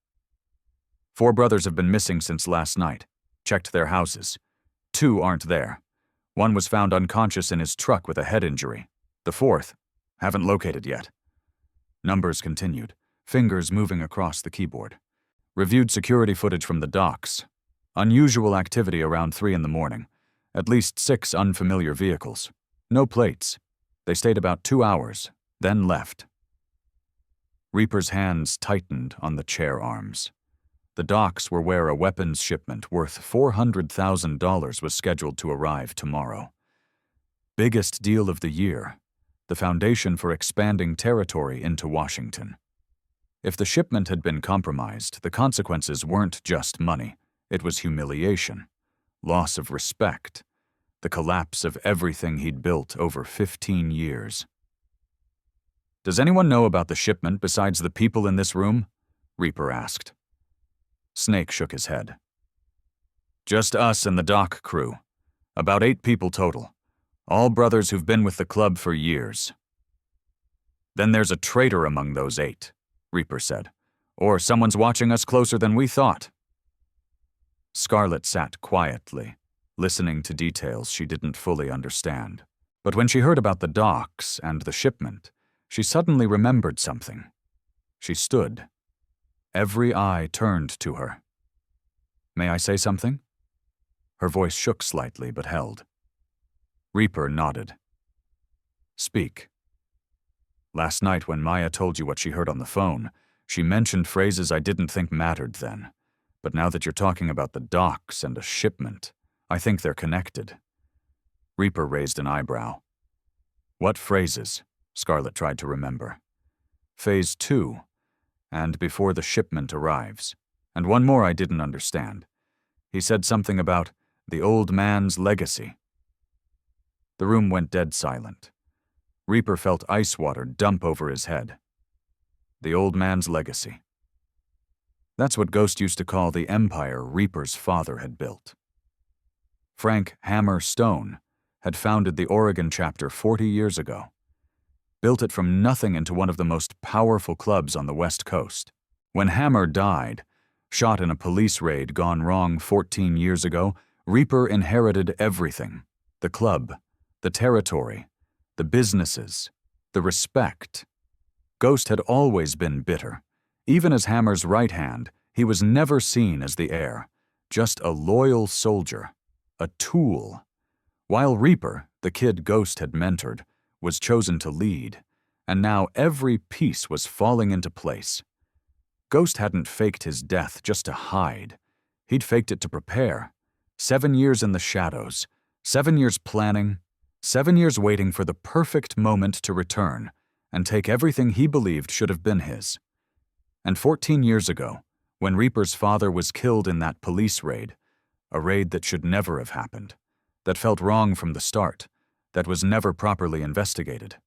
A: "4 brothers have been missing since last night. Checked their houses. 2 aren't there. 1 was found unconscious in his truck with a head injury. The 4th, haven't located yet." Numbers continued, fingers moving across the keyboard. "Reviewed security footage from the docks. Unusual activity around 3 in the morning. At least 6 unfamiliar vehicles. No plates. They stayed about 2 hours, then left." Reaper's hands tightened on the chair arms. The docks were where a weapons shipment worth $400,000 was scheduled to arrive tomorrow. Biggest deal of the year, the foundation for expanding territory into Washington. If the shipment had been compromised, the consequences weren't just money. It was humiliation, loss of respect, the collapse of everything he'd built over 15 years. "Does anyone know about the shipment besides the people in this room?" Reaper asked. Snake shook his head. "Just us and the dock crew. About 8 people total. All brothers who've been with the club for years." "Then there's a traitor among those 8, Reaper said. "Or someone's watching us closer than we thought." Scarlett sat quietly, listening to details she didn't fully understand. But when she heard about the docks and the shipment, she suddenly remembered something. She stood. Every eye turned to her. "May I say something?" Her voice shook slightly but held. Reaper nodded. "Speak." "Last night when Maya told you what she heard on the phone, she mentioned phrases I didn't think mattered then. But now that you're talking about the docks and a shipment, I think they're connected." Reaper raised an eyebrow. "What phrases?" Scarlett tried to remember. "Phase 2. And before the shipment arrives. And one more I didn't understand. He said something about the old man's legacy." The room went dead silent. Reaper felt ice water dump over his head. The old man's legacy. That's what Ghost used to call the empire Reaper's father had built. Frank Hammer Stone had founded the Oregon chapter 40 years ago. Built it from nothing into one of the most powerful clubs on the West Coast. When Hammer died, shot in a police raid gone wrong 14 years ago, Reaper inherited everything. The club, the territory, the businesses, the respect. Ghost had always been bitter. Even as Hammer's right hand, he was never seen as the heir, just a loyal soldier, a tool. While Reaper, the kid Ghost had mentored, was chosen to lead, and now every piece was falling into place. Ghost hadn't faked his death just to hide. He'd faked it to prepare. 7 years in the shadows, 7 years planning, 7 years waiting for the perfect moment to return and take everything he believed should have been his. And 14 years ago, when Reaper's father was killed in that police raid, a raid that should never have happened, that felt wrong from the start, that was never properly investigated.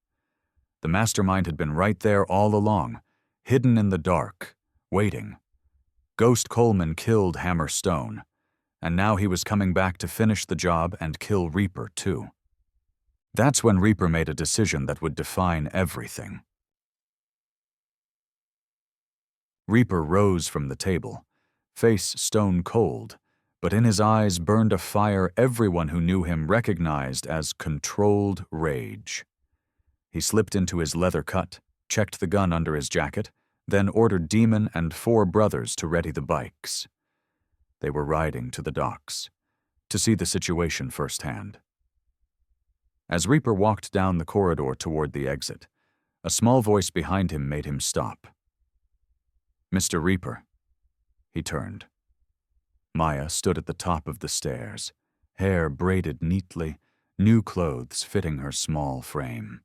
A: The mastermind had been right there all along, hidden in the dark, waiting. Ghost Coleman killed Hammer Stone, and now he was coming back to finish the job and kill Reaper too. That's when Reaper made a decision that would define everything. Reaper rose from the table, face stone cold, but in his eyes burned a fire everyone who knew him recognized as controlled rage. He slipped into his leather cut, checked the gun under his jacket, then ordered Demon and 4 brothers to ready the bikes. They were riding to the docks, to see the situation firsthand. As Reaper walked down the corridor toward the exit, a small voice behind him made him stop. "Mr. Reaper." He turned. Maya stood at the top of the stairs, hair braided neatly, new clothes fitting her small frame.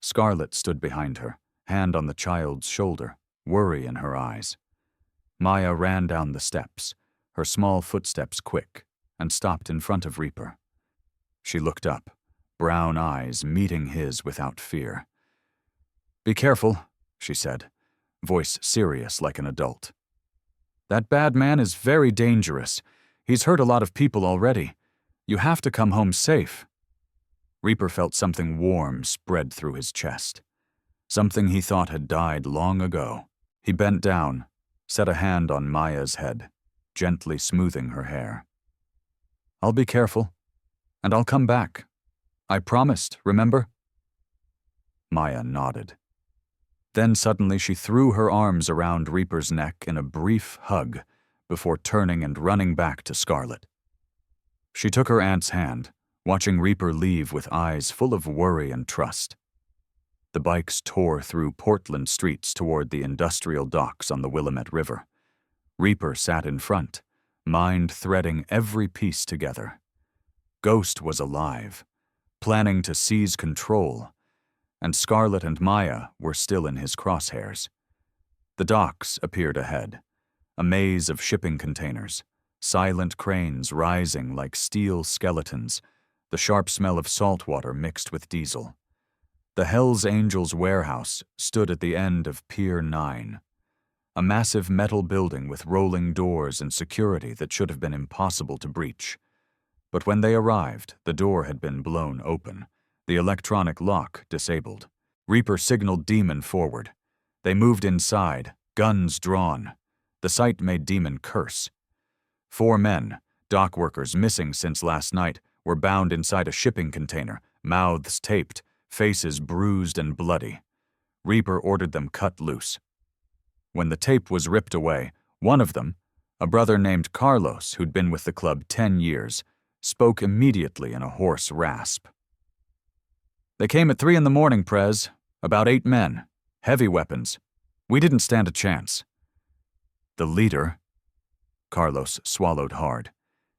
A: Scarlett stood behind her, hand on the child's shoulder, worry in her eyes. Maya ran down the steps, her small footsteps quick, and stopped in front of Reaper. She looked up, brown eyes meeting his without fear. "Be careful," she said, voice serious like an adult. "That bad man is very dangerous. He's hurt a lot of people already. You have to come home safe." Reaper felt something warm spread through his chest. Something he thought had died long ago. He bent down, set a hand on Maya's head, gently smoothing her hair. "I'll be careful, and I'll come back. I promised, remember?" Maya nodded. Then suddenly she threw her arms around Reaper's neck in a brief hug before turning and running back to Scarlett. She took her aunt's hand, watching Reaper leave with eyes full of worry and trust. The bikes tore through Portland streets toward the industrial docks on the Willamette River. Reaper sat in front, mind threading every piece together. Ghost was alive, planning to seize control, and Scarlett and Maya were still in his crosshairs. The docks appeared ahead, a maze of shipping containers, silent cranes rising like steel skeletons, the sharp smell of salt water mixed with diesel. The Hells Angels warehouse stood at the end of Pier 9, a massive metal building with rolling doors and security that should have been impossible to breach. But when they arrived, the door had been blown open, the electronic lock disabled. Reaper signaled Demon forward. They moved inside, guns drawn. The sight made Demon curse. 4 men, dock workers missing since last night, were bound inside a shipping container, mouths taped, faces bruised and bloody. Reaper ordered them cut loose. When the tape was ripped away, one of them, a brother named Carlos who'd been with the club 10 years, spoke immediately in a hoarse rasp. "They came at 3 a.m, Prez. About 8 men. Heavy weapons. We didn't stand a chance." "The leader," Carlos swallowed hard.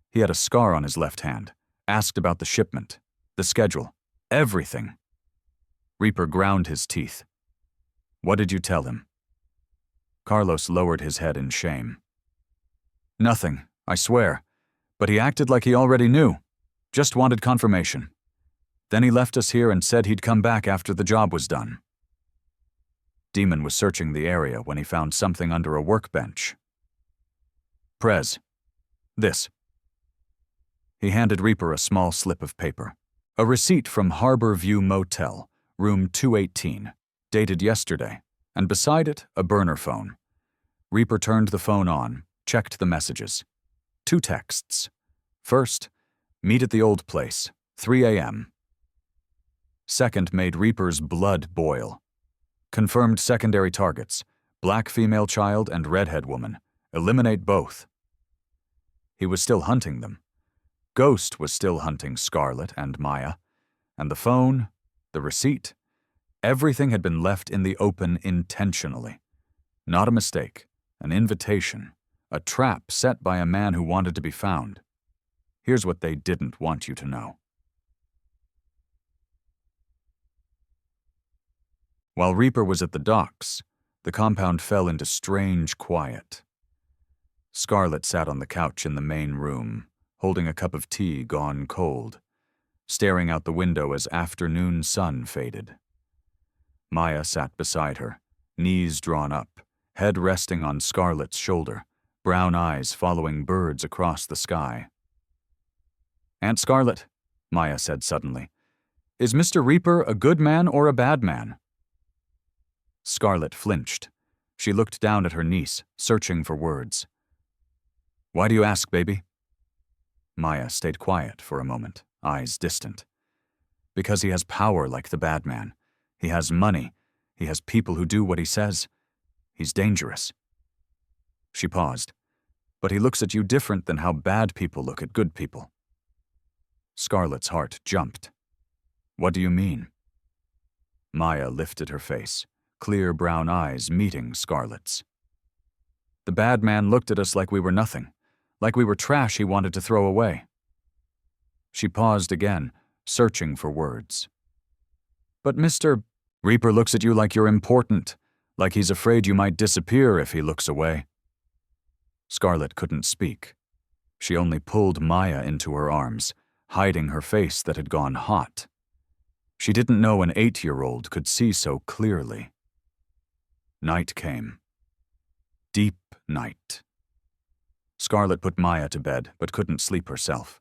A: He had a scar on his left hand, asked about the shipment, the schedule, everything. Reaper ground his teeth. "What did you tell him?" Carlos lowered his head in shame. "Nothing, I swear. But he acted like he already knew. Just wanted confirmation. Then he left us here and said he'd come back after the job was done." Demon was searching the area when he found something under a workbench. "Prez, this." He handed Reaper a small slip of paper. A receipt from Harbor View Motel, room 218, dated yesterday, and beside it, a burner phone. Reaper turned the phone on, checked the messages. 2 texts. First, "Meet at the old place, 3 a.m. Second made Reaper's blood boil. "Confirmed secondary targets, black female child and redhead woman. Eliminate both." He was still hunting them. Ghost was still hunting Scarlett and Maya, and the phone, the receipt, everything had been left in the open intentionally. Not a mistake, an invitation, a trap set by a man who wanted to be found. Here's what they didn't want you to know. While Reaper was at the docks, the compound fell into strange quiet. Scarlett sat on the couch in the main room, holding a cup of tea gone cold, staring out the window as afternoon sun faded. Maya sat beside her, knees drawn up, head resting on Scarlett's shoulder, brown eyes following birds across the sky. "Aunt Scarlett," Maya said suddenly, "is Mr. Reaper a good man or a bad man?" Scarlett flinched. She looked down at her niece, searching for words. "Why do you ask, baby?" Maya stayed quiet for a moment, eyes distant. "Because he has power like the bad man. He has money. He has people who do what he says. He's dangerous." She paused. "But he looks at you different than how bad people look at good people." Scarlett's heart jumped. "What do you mean?" Maya lifted her face, clear brown eyes meeting Scarlett's. "The bad man looked at us like we were nothing, like we were trash he wanted to throw away." She paused again, searching for words. But Mr. Reaper looks at you like you're important, like he's afraid you might disappear if he looks away. Scarlett couldn't speak. She only pulled Maya into her arms, hiding her face that had gone hot. She didn't know an 8-year-old could see so clearly. Night came. Deep night. Scarlett put Maya to bed, but couldn't sleep herself.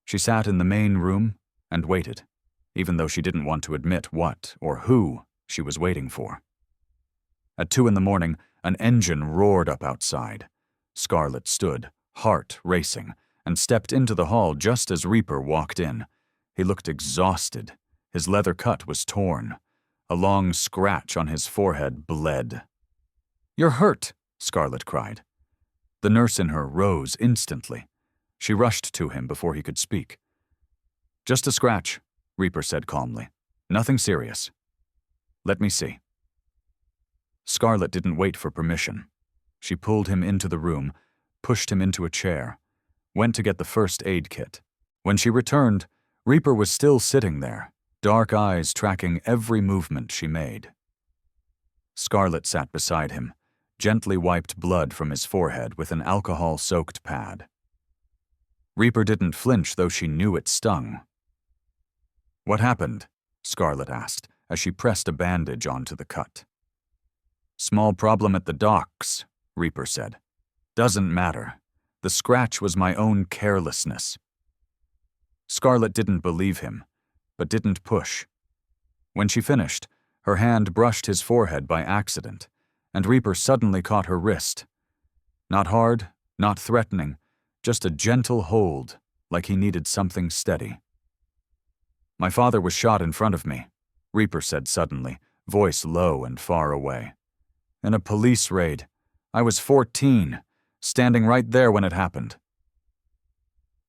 A: She sat in the main room and waited, even though she didn't want to admit what or who she was waiting for. At 2 a.m, an engine roared up outside. Scarlett stood, heart racing, and stepped into the hall just as Reaper walked in. He looked exhausted. His leather cut was torn. A long scratch on his forehead bled. "You're hurt," Scarlett cried. The nurse in her rose instantly. She rushed to him before he could speak. "Just a scratch," Reaper said calmly. "Nothing serious." "Let me see." Scarlett didn't wait for permission. She pulled him into the room, pushed him into a chair, went to get the first aid kit. When she returned, Reaper was still sitting there, dark eyes tracking every movement she made. Scarlett sat beside him, gently wiped blood from his forehead with an alcohol-soaked pad. Reaper didn't flinch, though she knew it stung. "What happened?" Scarlett asked, as she pressed a bandage onto the cut. "Small problem at the docks," Reaper said. "Doesn't matter. The scratch was my own carelessness." Scarlett didn't believe him, but didn't push. When she finished, her hand brushed his forehead by accident, and Reaper suddenly caught her wrist. Not hard, not threatening, just a gentle hold, like he needed something steady. "My father was shot in front of me," Reaper said suddenly, voice low and far away. "In a police raid. I was 14, standing right there when it happened."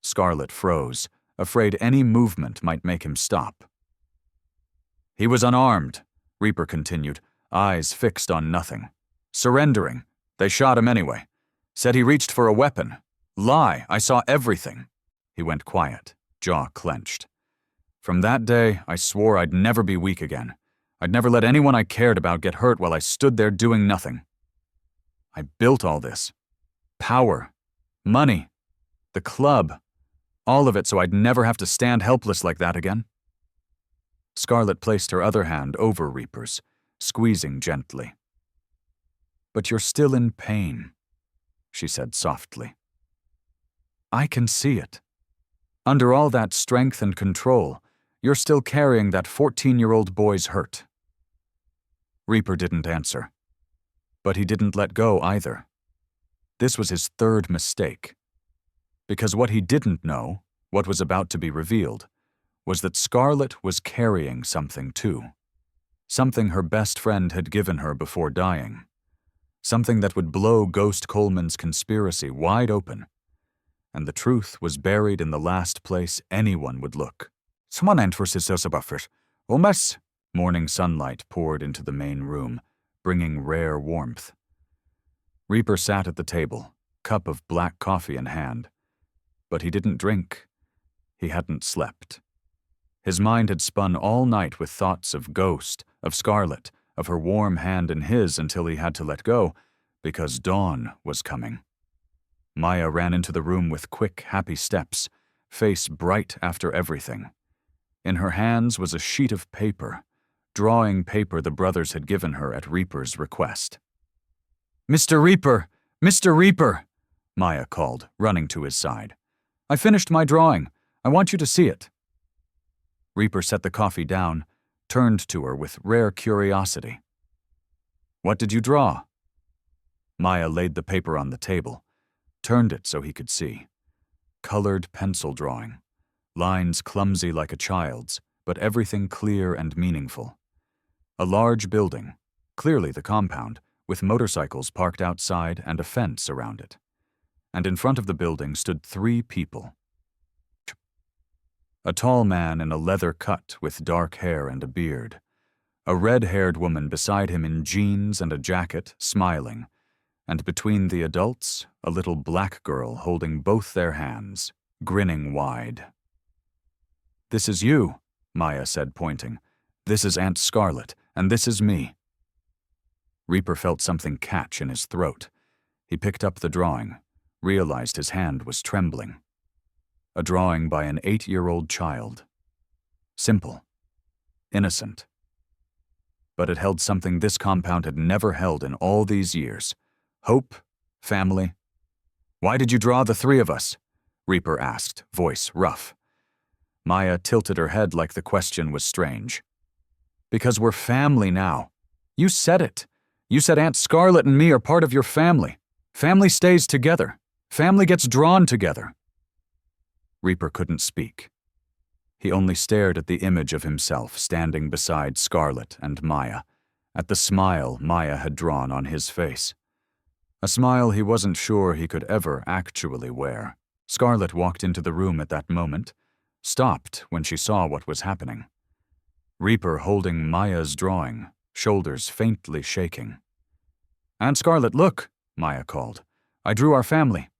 A: Scarlett froze, afraid any movement might make him stop. "He was unarmed," Reaper continued, eyes fixed on nothing. "Surrendering. They shot him anyway. Said he reached for a weapon. Lie, I saw everything." He went quiet, jaw clenched. "From that day, I swore I'd never be weak again. I'd never let anyone I cared about get hurt while I stood there doing nothing. I built all this. Power. Money. The club. All of it so I'd never have to stand helpless like that again." Scarlett placed her other hand over Reaper's, squeezing gently. "But you're still in pain," she said softly. "I can see it. Under all that strength and control, you're still carrying that 14-year-old boy's hurt." Reaper didn't answer. But he didn't let go either. This was his third mistake. Because what he didn't know, what was about to be revealed, was that Scarlett was carrying something too. Something her best friend had given her before dying. Something that would blow Ghost Coleman's conspiracy wide open. And the truth was buried in the last place anyone would look. Morning sunlight poured into the main room, bringing rare warmth. Reaper sat at the table, cup of black coffee in hand. But he didn't drink. He hadn't slept. His mind had spun all night with thoughts of Ghost, of Scarlett, of her warm hand in his until he had to let go, because dawn was coming. Maya ran into the room with quick, happy steps, face bright after everything. In her hands was a sheet of paper, drawing paper the brothers had given her at Reaper's request. "Mr. Reaper! Mr. Reaper!" Maya called, running to his side. "I finished my drawing. I want you to see it." Reaper set the coffee down, turned to her with rare curiosity. "What did you draw?" Maya laid the paper on the table, turned it so he could see. Colored pencil drawing. Lines clumsy like a child's, but everything clear and meaningful. A large building, clearly the compound, with motorcycles parked outside and a fence around it. And in front of the building stood 3 people. A tall man in a leather cut with dark hair and a beard. A red-haired woman beside him in jeans and a jacket, smiling. And between the adults, a little black girl holding both their hands, grinning wide. "This is you," Maya said, pointing. "This is Aunt Scarlet, and this is me." Reaper felt something catch in his throat. He picked up the drawing, realized his hand was trembling. A drawing by an 8-year-old child. Simple. Innocent. But it held something this compound had never held in all these years. Hope, family. "Why did you draw the 3 of us?" Reaper asked, voice rough. Maya tilted her head like the question was strange. "Because we're family now. You said it. You said Aunt Scarlet and me are part of your family. Family stays together. Family gets drawn together." Reaper couldn't speak. He only stared at the image of himself standing beside Scarlet and Maya, at the smile Maya had drawn on his face. A smile he wasn't sure he could ever actually wear. Scarlet walked into the room at that moment, stopped when she saw what was happening. Reaper holding Maya's drawing, shoulders faintly shaking. "Aunt Scarlet, look," Maya called. "I drew our family."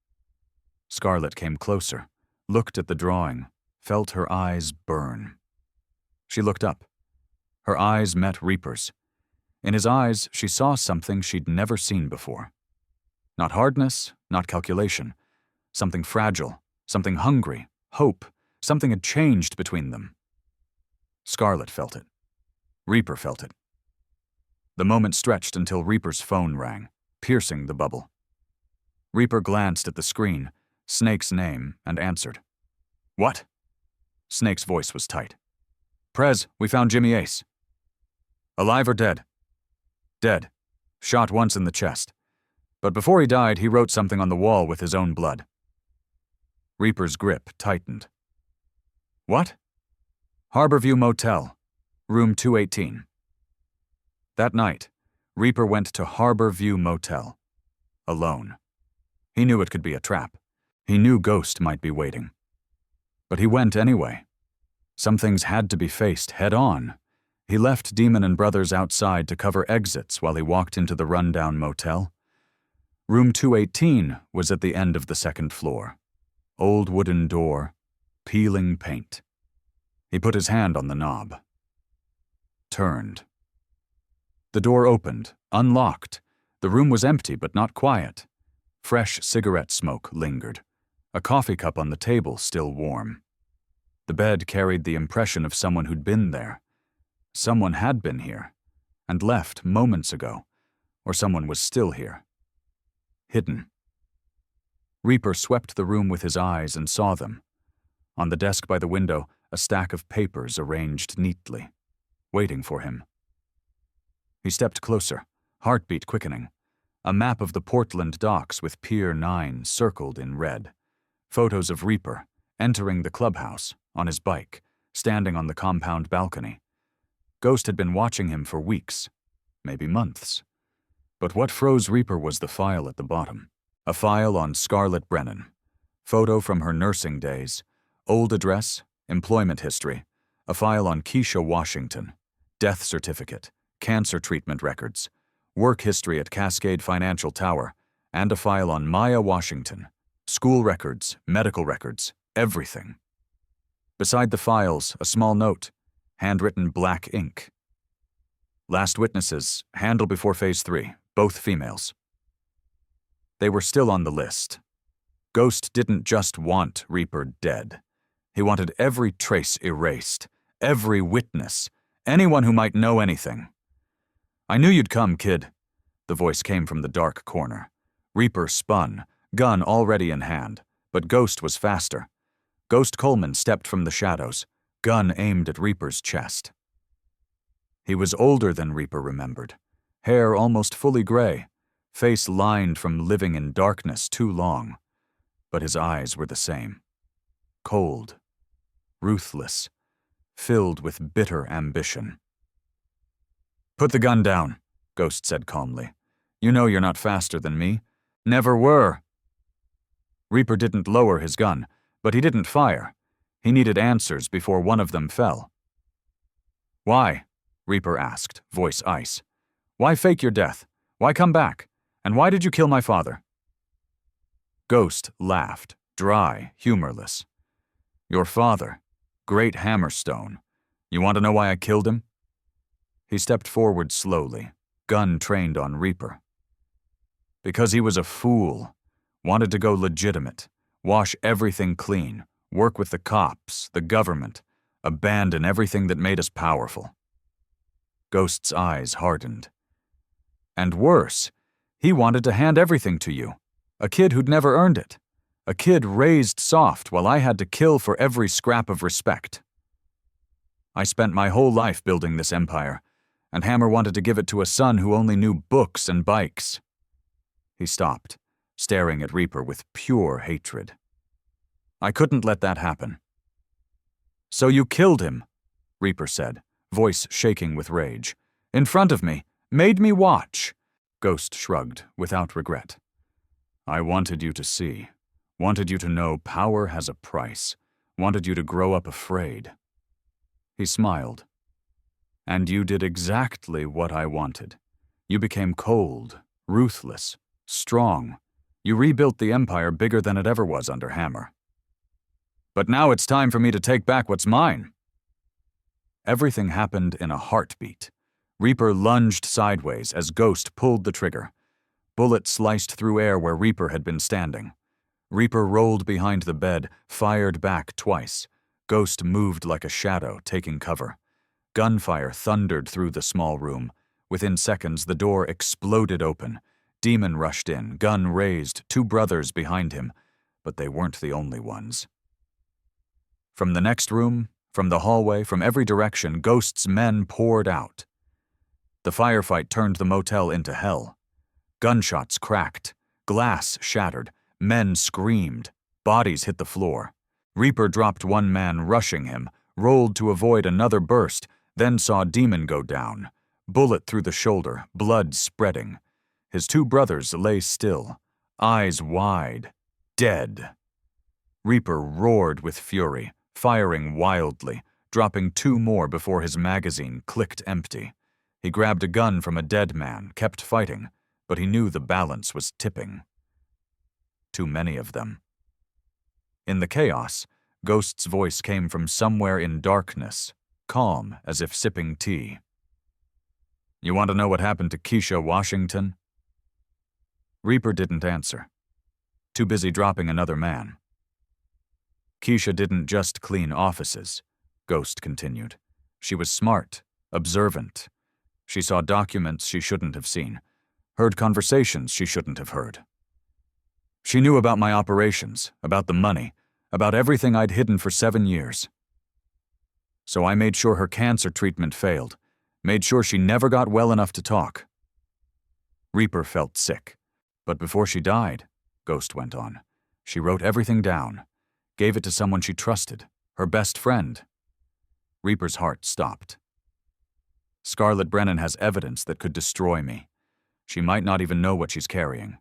A: Scarlet came closer, looked at the drawing, felt her eyes burn. She looked up. Her eyes met Reaper's. In his eyes, she saw something she'd never seen before. Not hardness, not calculation. Something fragile, something hungry, hope. Something had changed between them. Scarlet felt it. Reaper felt it. The moment stretched until Reaper's phone rang, piercing the bubble. Reaper glanced at the screen, Snake's name, and answered. "What?" Snake's voice was tight. "Prez, we found Jimmy Ace." "Alive or dead?" "Dead. Shot once in the chest. But before he died, he wrote something on the wall with his own blood." Reaper's grip tightened. "What?" "Harborview Motel, room 218. That night, Reaper went to Harborview Motel. Alone. He knew it could be a trap. He knew Ghost might be waiting. But he went anyway. Some things had to be faced head-on. He left Demon and Brothers outside to cover exits while he walked into the rundown motel. Room 218 was at the end of the 2nd floor. Old wooden door, peeling paint. He put his hand on the knob. Turned. The door opened, unlocked. The room was empty but not quiet. Fresh cigarette smoke lingered. A coffee cup on the table still warm. The bed carried the impression of someone who'd been there. Someone had been here, and left moments ago, or someone was still here. Hidden. Reaper swept the room with his eyes and saw them. On the desk by the window, a stack of papers arranged neatly, waiting for him. He stepped closer, heartbeat quickening. A map of the Portland docks with Pier 9 circled in red. Photos of Reaper, entering the clubhouse, on his bike, standing on the compound balcony. Ghost had been watching him for weeks, maybe months. But what froze Reaper was the file at the bottom. A file on Scarlett Brennan. Photo from her nursing days. Old address, employment history. A file on Keisha Washington. Death certificate. Cancer treatment records. Work history at Cascade Financial Tower. And a file on Maya Washington. School records, medical records, everything. Beside the files, a small note, handwritten black ink. Last witnesses, handle before Phase 3, both females. They were still on the list. Ghost didn't just want Reaper dead. He wanted every trace erased, every witness, anyone who might know anything. "I knew you'd come, kid," the voice came from the dark corner. Reaper spun, gun already in hand, but Ghost was faster. Ghost Coleman stepped from the shadows, gun aimed at Reaper's chest. He was older than Reaper remembered, hair almost fully gray, face lined from living in darkness too long, but his eyes were the same. Cold, ruthless, filled with bitter ambition. "Put the gun down," Ghost said calmly. "You know you're not faster than me. Never were." Reaper didn't lower his gun, but he didn't fire. He needed answers before one of them fell. "Why?" Reaper asked, voice ice. "Why fake your death? Why come back? And why did you kill my father?" Ghost laughed, dry, humorless. "Your father," Great Hammerstone. You want to know why I killed him? He stepped forward slowly, gun trained on Reaper. Because he was a fool. Wanted to go legitimate, wash everything clean, work with the cops, the government, abandon everything that made us powerful. Ghost's eyes hardened. And worse, he wanted to hand everything to you. A kid who'd never earned it. A kid raised soft while I had to kill for every scrap of respect. I spent my whole life building this empire, and Hammer wanted to give it to a son who only knew books and bikes. He stopped, staring at Reaper with pure hatred. I couldn't let that happen. So you killed him, Reaper said, voice shaking with rage. In front of me, made me watch. Ghost shrugged, without regret. I wanted you to see. Wanted you to know power has a price. Wanted you to grow up afraid. He smiled. And you did exactly what I wanted. You became cold, ruthless, strong. You rebuilt the empire bigger than it ever was under Hammer. But now it's time for me to take back what's mine. Everything happened in a heartbeat. Reaper lunged sideways as Ghost pulled the trigger. Bullet sliced through air where Reaper had been standing. Reaper rolled behind the bed, fired back twice. Ghost moved like a shadow, taking cover. Gunfire thundered through the small room. Within seconds, the door exploded open. Demon rushed in, gun raised, two brothers behind him, but they weren't the only ones. From the next room, from the hallway, from every direction, Ghost's men poured out. The firefight turned the motel into hell. Gunshots cracked, glass shattered, men screamed, bodies hit the floor. Reaper dropped one man, rushing him, rolled to avoid another burst, then saw Demon go down. Bullet through the shoulder, blood spreading. His two brothers lay still, eyes wide, dead. Reaper roared with fury, firing wildly, dropping two more before his magazine clicked empty. He grabbed a gun from a dead man, kept fighting, but he knew the balance was tipping. Too many of them. In the chaos, Ghost's voice came from somewhere in darkness, calm as if sipping tea. You want to know what happened to Keisha Washington? Reaper didn't answer. Too busy dropping another man. Keisha didn't just clean offices, Ghost continued. She was smart, observant. She saw documents she shouldn't have seen, heard conversations she shouldn't have heard. She knew about my operations, about the money, about everything I'd hidden for 7 years. So I made sure her cancer treatment failed, made sure she never got well enough to talk. Reaper felt sick, but before she died, Ghost went on, she wrote everything down, gave it to someone she trusted, her best friend. Reaper's heart stopped. Scarlett Brennan has evidence that could destroy me. She might not even know what she's carrying.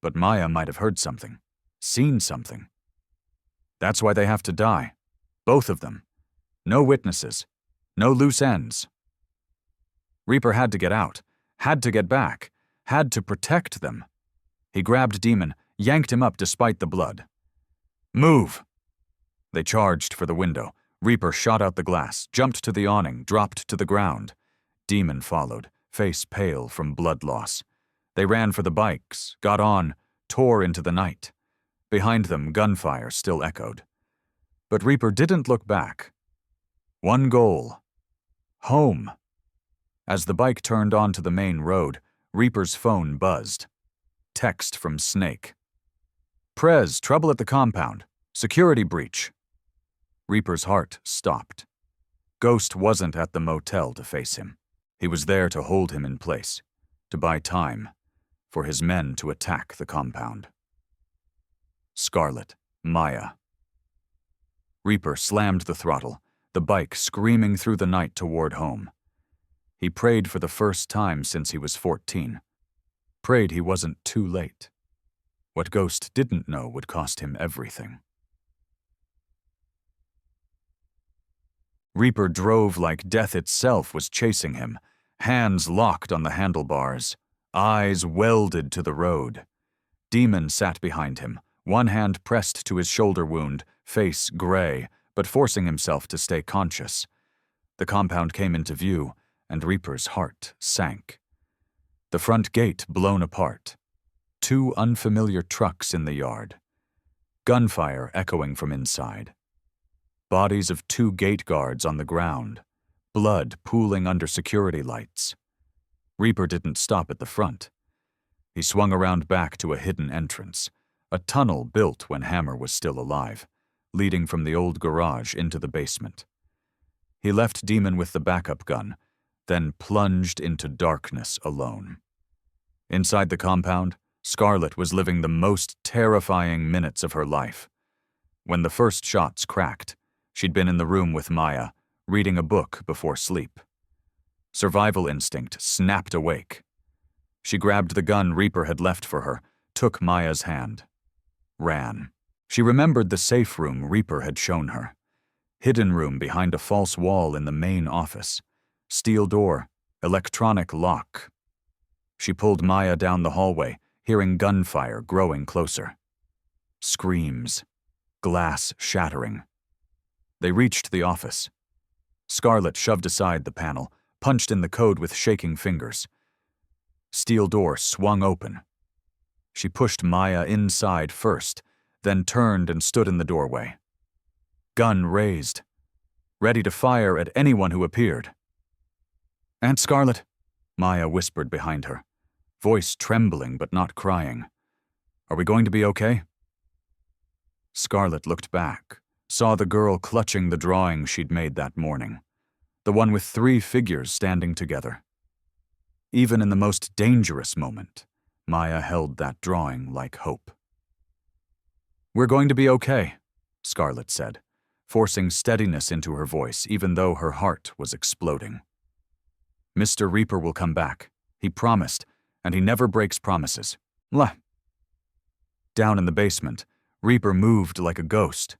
A: But Maya might have heard something, seen something. That's why they have to die. Both of them. No witnesses. No loose ends. Reaper had to get out, had to get back, had to protect them. He grabbed Demon, yanked him up despite the blood. Move! They charged for the window. Reaper shot out the glass, jumped to the awning, dropped to the ground. Demon followed, face pale from blood loss. They ran for the bikes, got on, tore into the night. Behind them, gunfire still echoed. But Reaper didn't look back. One goal. Home. As the bike turned onto the main road, Reaper's phone buzzed. Text from Snake. Prez, trouble at the compound. Security breach. Reaper's heart stopped. Ghost wasn't at the motel to face him. He was there to hold him in place, to buy time, for his men to attack the compound. Scarlett, Maya. Reaper slammed the throttle, the bike screaming through the night toward home. He prayed for the first time since he was 14. Prayed he wasn't too late. What Ghost didn't know would cost him everything. Reaper drove like death itself was chasing him, hands locked on the handlebars, eyes welded to the road. Demon sat behind him, one hand pressed to his shoulder wound, face gray, but forcing himself to stay conscious. The compound came into view, and Reaper's heart sank. The front gate blown apart. 2 unfamiliar trucks in the yard. Gunfire echoing from inside. Bodies of 2 gate guards on the ground. Blood pooling under security lights. Reaper didn't stop at the front. He swung around back to a hidden entrance, a tunnel built when Hammer was still alive, leading from the old garage into the basement. He left Demon with the backup gun, then plunged into darkness alone. Inside the compound, Scarlett was living the most terrifying minutes of her life. When the first shots cracked, she'd been in the room with Maya, reading a book before sleep. Survival instinct snapped awake. She grabbed the gun Reaper had left for her, took Maya's hand. Ran. She remembered the safe room Reaper had shown her. Hidden room behind a false wall in the main office. Steel door, electronic lock. She pulled Maya down the hallway, hearing gunfire growing closer. Screams. Glass shattering. They reached the office. Scarlett shoved aside the panel, punched in the code with shaking fingers. Steel door swung open. She pushed Maya inside first, then turned and stood in the doorway. Gun raised, ready to fire at anyone who appeared. "Aunt Scarlett," Maya whispered behind her, voice trembling but not crying. "Are we going to be okay?" Scarlett looked back, saw the girl clutching the drawing she'd made that morning, the one with 3 figures standing together. Even in the most dangerous moment, Maya held that drawing like hope. "We're going to be okay," Scarlett said, forcing steadiness into her voice even though her heart was exploding. "Mr. Reaper will come back. He promised, and he never breaks promises. Lah." Down in the basement, Reaper moved like a ghost.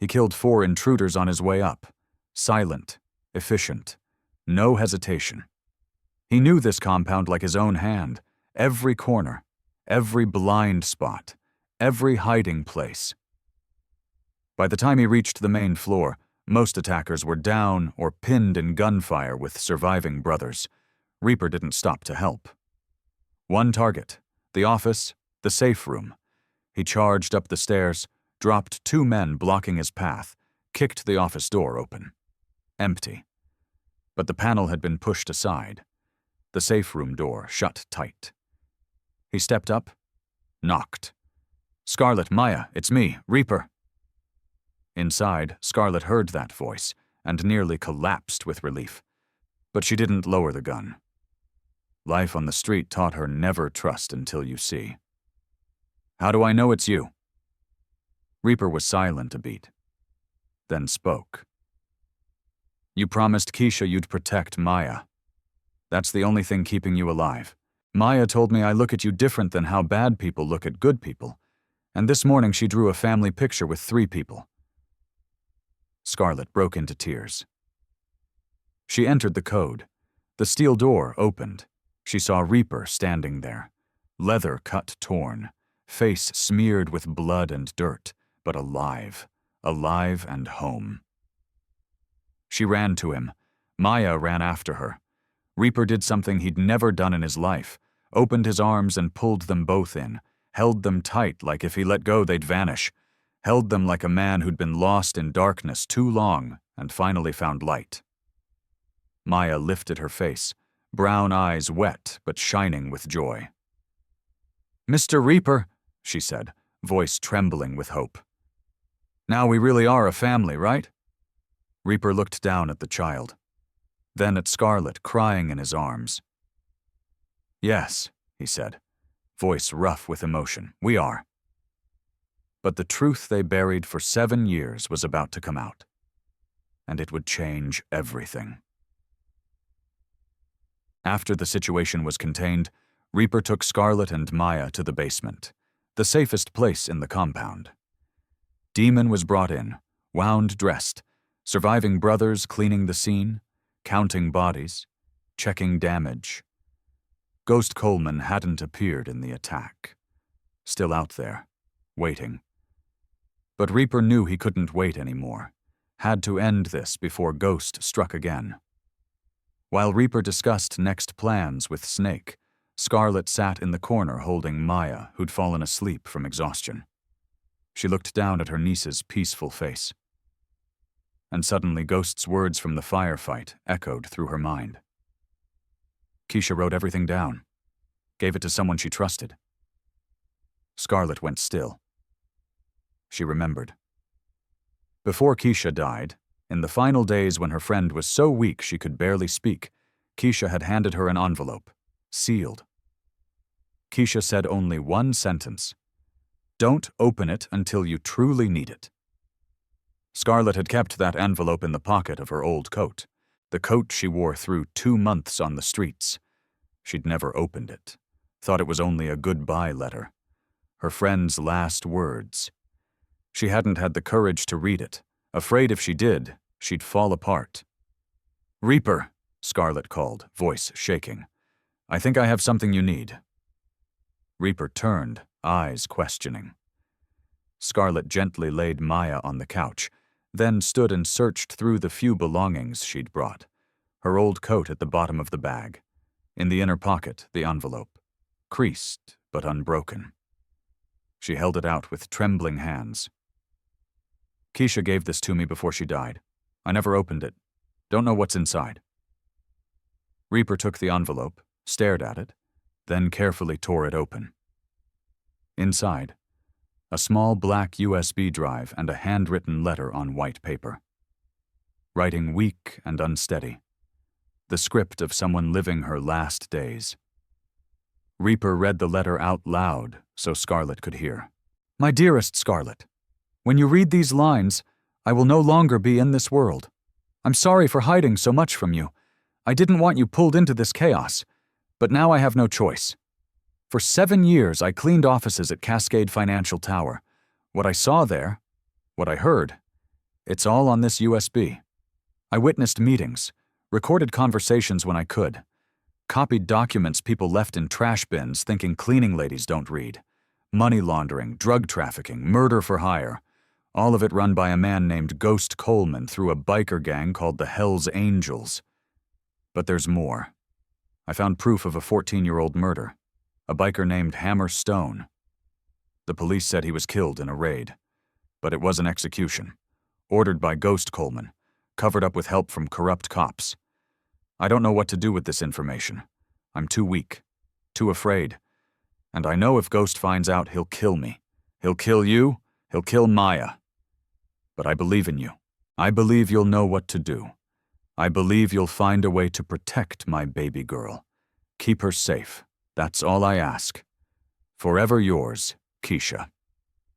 A: He killed 4 intruders on his way up. Silent, efficient, no hesitation. He knew this compound like his own hand, every corner, every blind spot, every hiding place. By the time he reached the main floor, most attackers were down or pinned in gunfire with surviving brothers. Reaper didn't stop to help. One target, the office, the safe room. He charged up the stairs, dropped 2 men blocking his path, kicked the office door open. Empty. But the panel had been pushed aside. The safe room door shut tight. He stepped up, knocked. "Scarlett, Maya, it's me, Reaper." Inside, Scarlett heard that voice and nearly collapsed with relief. But she didn't lower the gun. Life on the street taught her never trust until you see. "How do I know it's you?" Reaper was silent a beat, then spoke. "You promised Keisha you'd protect Maya. That's the only thing keeping you alive. Maya told me I look at you different than how bad people look at good people, and this morning she drew a family picture with 3 people. Scarlett broke into tears. She entered the code. The steel door opened. She saw Reaper standing there, leather cut torn, face smeared with blood and dirt, but alive and home. She ran to him. Maya ran after her. Reaper did something he'd never done in his life, opened his arms and pulled them both in, held them tight like if he let go they'd vanish, held them like a man who'd been lost in darkness too long and finally found light. Maya lifted her face, brown eyes wet but shining with joy. "Mr. Reaper," she said, voice trembling with hope. "Now we really are a family, right?" Reaper looked down at the child, then at Scarlett crying in his arms. "Yes," he said, voice rough with emotion, "we are." But the truth they buried for 7 years was about to come out, and it would change everything. After the situation was contained, Reaper took Scarlett and Maya to the basement, the safest place in the compound. Demon was brought in, wound dressed, surviving brothers cleaning the scene, counting bodies, checking damage. Ghost Coleman hadn't appeared in the attack. Still out there, waiting. But Reaper knew he couldn't wait anymore. Had to end this before Ghost struck again. While Reaper discussed next plans with Snake, Scarlet sat in the corner holding Maya, who'd fallen asleep from exhaustion. She looked down at her niece's peaceful face. And suddenly Ghost's words from the firefight echoed through her mind. Keisha wrote everything down, gave it to someone she trusted. Scarlet went still. She remembered. Before Keisha died, in the final days when her friend was so weak she could barely speak, Keisha had handed her an envelope, sealed. Keisha said only one sentence: "Don't open it until you truly need it." Scarlet had kept that envelope in the pocket of her old coat, the coat she wore through 2 months on the streets. She'd never opened it, thought it was only a goodbye letter. Her friend's last words. She hadn't had the courage to read it, afraid if she did, she'd fall apart. "Reaper," Scarlet called, voice shaking. "I think I have something you need." Reaper turned, eyes questioning. Scarlet gently laid Maya on the couch, then stood and searched through the few belongings she'd brought. Her old coat at the bottom of the bag. In the inner pocket, the envelope. Creased, but unbroken. She held it out with trembling hands. "Keisha gave this to me before she died. I never opened it. Don't know what's inside." Reaper took the envelope, stared at it, then carefully tore it open. Inside, a small black USB drive and a handwritten letter on white paper. Writing weak and unsteady. The script of someone living her last days. Reaper read the letter out loud so Scarlet could hear. "My dearest Scarlet, when you read these lines, I will no longer be in this world. I'm sorry for hiding so much from you. I didn't want you pulled into this chaos, but now I have no choice. For 7 years, I cleaned offices at Cascade Financial Tower. What I saw there, what I heard, it's all on this USB. I witnessed meetings, recorded conversations when I could, copied documents people left in trash bins thinking cleaning ladies don't read. Money laundering, drug trafficking, murder for hire. All of it run by a man named Ghost Coleman through a biker gang called the Hells Angels. But there's more. I found proof of a 14-year-old murder. A biker named Hammer Stone. The police said he was killed in a raid. But it was an execution. Ordered by Ghost Coleman. Covered up with help from corrupt cops. I don't know what to do with this information. I'm too weak. Too afraid. And I know if Ghost finds out, he'll kill me. He'll kill you. He'll kill Maya. But I believe in you. I believe you'll know what to do. I believe you'll find a way to protect my baby girl. Keep her safe. That's all I ask. Forever yours, Keisha."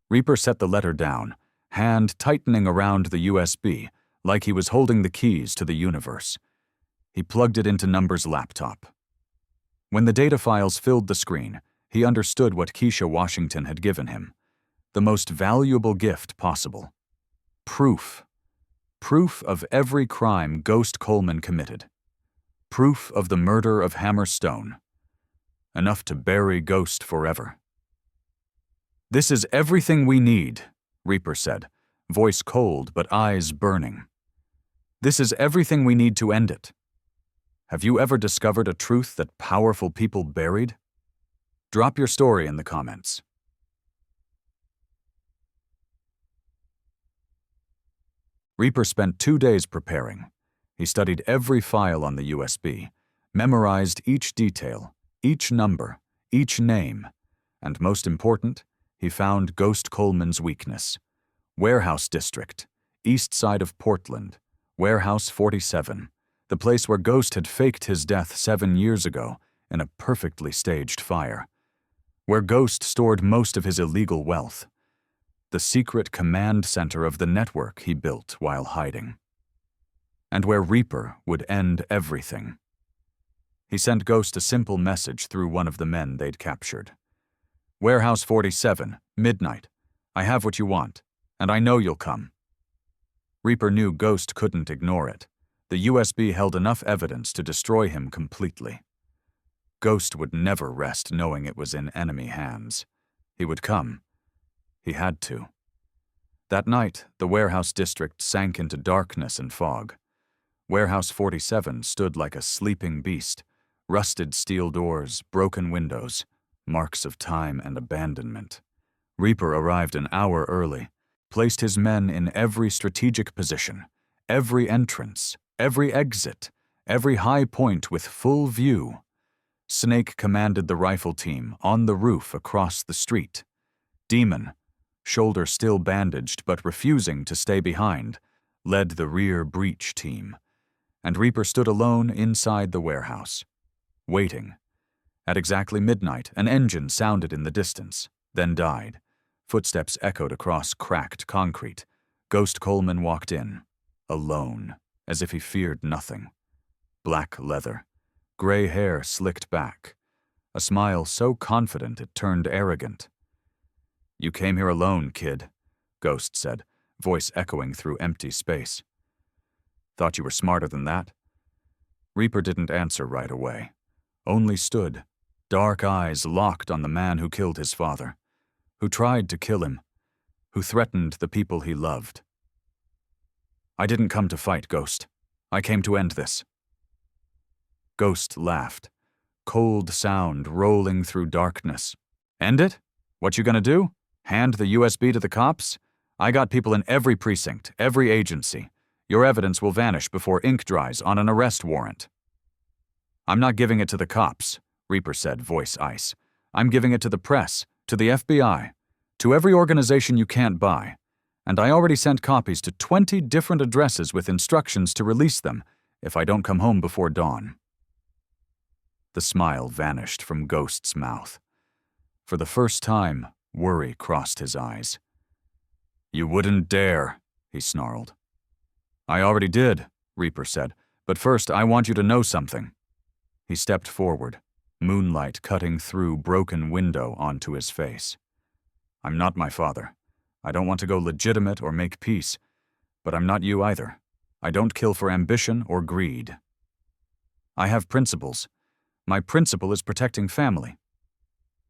A: Reaper set the letter down, hand tightening around the USB, like he was holding the keys to the universe. He plugged it into Number's laptop. When the data files filled the screen, he understood what Keisha Washington had given him. The most valuable gift possible. Proof. Proof of every crime Ghost Coleman committed. Proof of the murder of Hammer Stone. Enough to bury Ghost forever. "This is everything we need," Reaper said, voice cold but eyes burning. "This is everything we need to end it. Have you ever discovered a truth that powerful people buried? Drop your story in the comments." Reaper spent 2 days preparing. He studied every file on the USB, memorized each detail, each number, each name, and most important, he found Ghost Coleman's weakness. Warehouse District, east side of Portland, Warehouse 47, the place where Ghost had faked his death 7 years ago in a perfectly staged fire. Where Ghost stored most of his illegal wealth. The secret command center of the network he built while hiding. And where Reaper would end everything. He sent Ghost a simple message through one of the men they'd captured. "Warehouse 47, midnight. I have what you want, and I know you'll come." Reaper knew Ghost couldn't ignore it. The USB held enough evidence to destroy him completely. Ghost would never rest knowing it was in enemy hands. He would come. He had to. That night, the warehouse district sank into darkness and fog. Warehouse 47 stood like a sleeping beast, rusted steel doors, broken windows, marks of time and abandonment. Reaper arrived an hour early, placed his men in every strategic position, every entrance, every exit, every high point with full view. Snake commanded the rifle team on the roof across the street. Demon, shoulder still bandaged but refusing to stay behind, led the rear breach team, and Reaper stood alone inside the warehouse, waiting. At exactly midnight, an engine sounded in the distance, then died. Footsteps echoed across cracked concrete. Ghost Coleman walked in, alone, as if he feared nothing. Black leather, gray hair slicked back, a smile so confident it turned arrogant. "You came here alone, kid," Ghost said, voice echoing through empty space. "Thought you were smarter than that?" Reaper didn't answer right away, only stood, dark eyes locked on the man who killed his father, who tried to kill him, who threatened the people he loved. "I didn't come to fight, Ghost. I came to end this." Ghost laughed, cold sound rolling through darkness. "End it? What you gonna do? Hand the USB to the cops? I got people in every precinct, every agency. Your evidence will vanish before ink dries on an arrest warrant." "I'm not giving it to the cops," Reaper said, voice ice. "I'm giving it to the press, to the FBI, to every organization you can't buy. And I already sent copies to 20 different addresses with instructions to release them if I don't come home before dawn." The smile vanished from Ghost's mouth. For the first time, worry crossed his eyes. "You wouldn't dare," he snarled. "I already did," Reaper said, "but first I want you to know something." He stepped forward, moonlight cutting through broken window onto his face. "I'm not my father. I don't want to go legitimate or make peace, but I'm not you either. I don't kill for ambition or greed. I have principles. My principle is protecting family."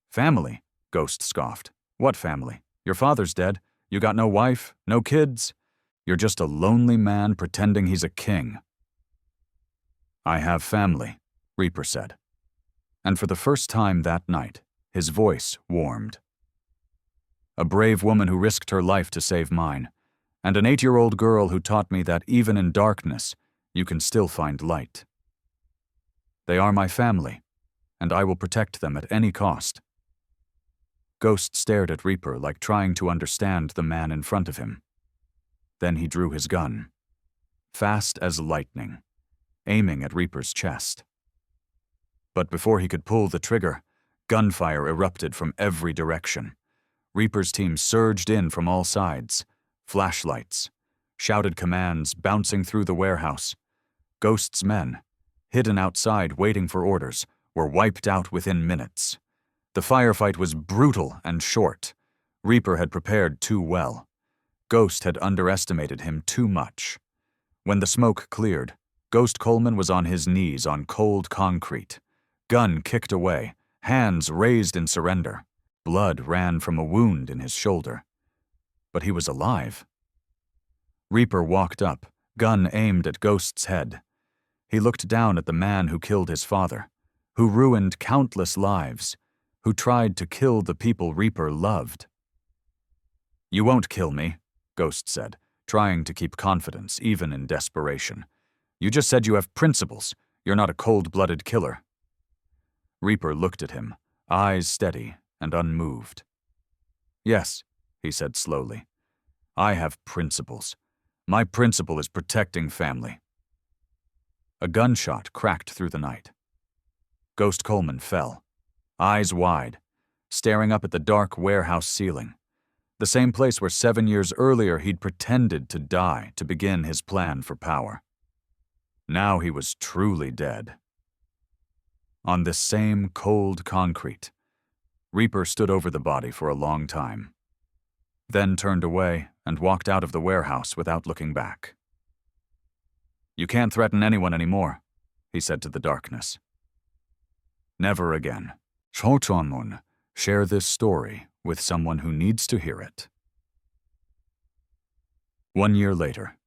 A: "Family?" Ghost scoffed. "What family? Your father's dead. You got no wife, no kids. You're just a lonely man pretending he's a king." "I have family," Reaper said. And for the first time that night, his voice warmed. "A brave woman who risked her life to save mine, and an 8-year-old girl who taught me that even in darkness, you can still find light. They are my family, and I will protect them at any cost." Ghost stared at Reaper like trying to understand the man in front of him. Then he drew his gun, fast as lightning, aiming at Reaper's chest. But before he could pull the trigger, gunfire erupted from every direction. Reaper's team surged in from all sides, flashlights, shouted commands bouncing through the warehouse. Ghost's men, hidden outside waiting for orders, were wiped out within minutes. The firefight was brutal and short. Reaper had prepared too well. Ghost had underestimated him too much. When the smoke cleared, Ghost Coleman was on his knees on cold concrete. Gun kicked away, hands raised in surrender. Blood ran from a wound in his shoulder. But he was alive. Reaper walked up, gun aimed at Ghost's head. He looked down at the man who killed his father, who ruined countless lives, who tried to kill the people Reaper loved. "You won't kill me," Ghost said, trying to keep confidence even in desperation. "You just said you have principles. You're not a cold-blooded killer." Reaper looked at him, eyes steady and unmoved. "Yes," he said slowly. "I have principles. My principle is protecting family." A gunshot cracked through the night. Ghost Coleman fell, eyes wide, staring up at the dark warehouse ceiling, the same place where 7 years earlier he'd pretended to die to begin his plan for power. Now he was truly dead. On this same cold concrete, Reaper stood over the body for a long time, then turned away and walked out of the warehouse without looking back. "You can't threaten anyone anymore," he said to the darkness. Never again. Share this story with someone who needs to hear it. 1 year later.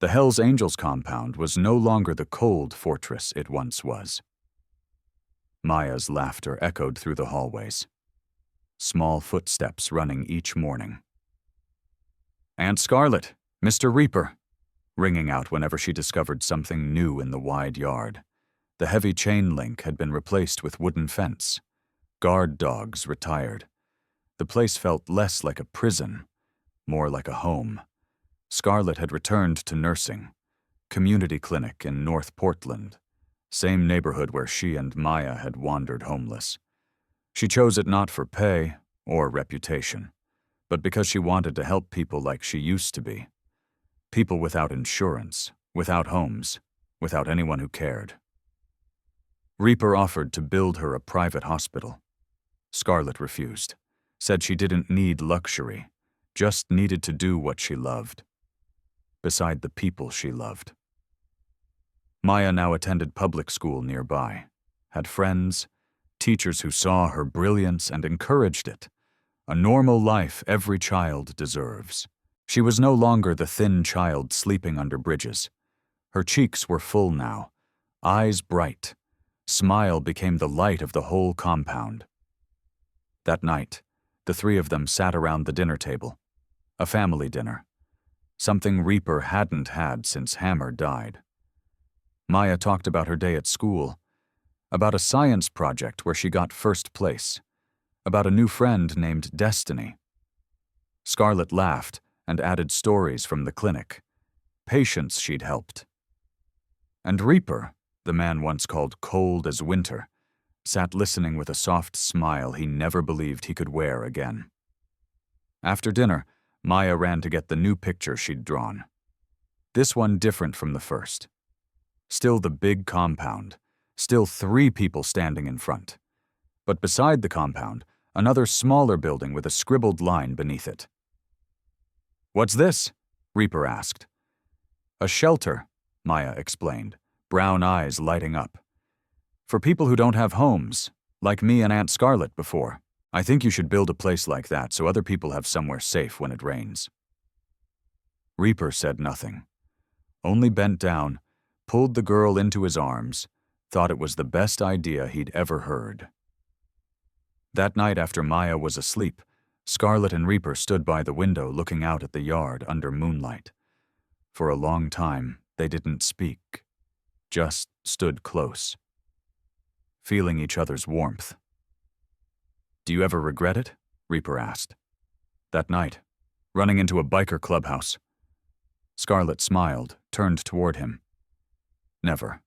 A: The Hells Angels compound was no longer the cold fortress it once was. Maya's laughter echoed through the hallways. Small footsteps running each morning. "Aunt Scarlet, Mr. Reaper," ringing out whenever she discovered something new in the wide yard. The heavy chain link had been replaced with wooden fence. Guard dogs retired. The place felt less like a prison, more like a home. Scarlet had returned to nursing. Community clinic in North Portland. Same neighborhood where she and Maya had wandered homeless. She chose it not for pay or reputation, but because she wanted to help people like she used to be. People without insurance, without homes, without anyone who cared. Reaper offered to build her a private hospital. Scarlet refused, said she didn't need luxury, just needed to do what she loved, beside the people she loved. Maya now attended public school nearby, had friends, teachers who saw her brilliance and encouraged it. A normal life every child deserves. She was no longer the thin child sleeping under bridges. Her cheeks were full now, eyes bright. Smile became the light of the whole compound. That night, the three of them sat around the dinner table. A family dinner. Something Reaper hadn't had since Hammer died. Maya talked about her day at school, about a science project where she got first place, about a new friend named Destiny. Scarlet laughed and added stories from the clinic, patients she'd helped. And Reaper, the man once called cold as winter, sat listening with a soft smile he never believed he could wear again. After dinner, Maya ran to get the new picture she'd drawn. This one different from the first. Still the big compound, still 3 people standing in front. But beside the compound, another smaller building with a scribbled line beneath it. "What's this?" Reaper asked. "A shelter," Maya explained, brown eyes lighting up. "For people who don't have homes, like me and Aunt Scarlet before. I think you should build a place like that so other people have somewhere safe when it rains." Reaper said nothing, only bent down, pulled the girl into his arms, thought it was the best idea he'd ever heard. That night after Maya was asleep, Scarlet and Reaper stood by the window looking out at the yard under moonlight. For a long time, they didn't speak, just stood close, feeling each other's warmth. "Do you ever regret it?" Reaper asked. "That night, running into a biker clubhouse." Scarlet smiled, turned toward him. "Never,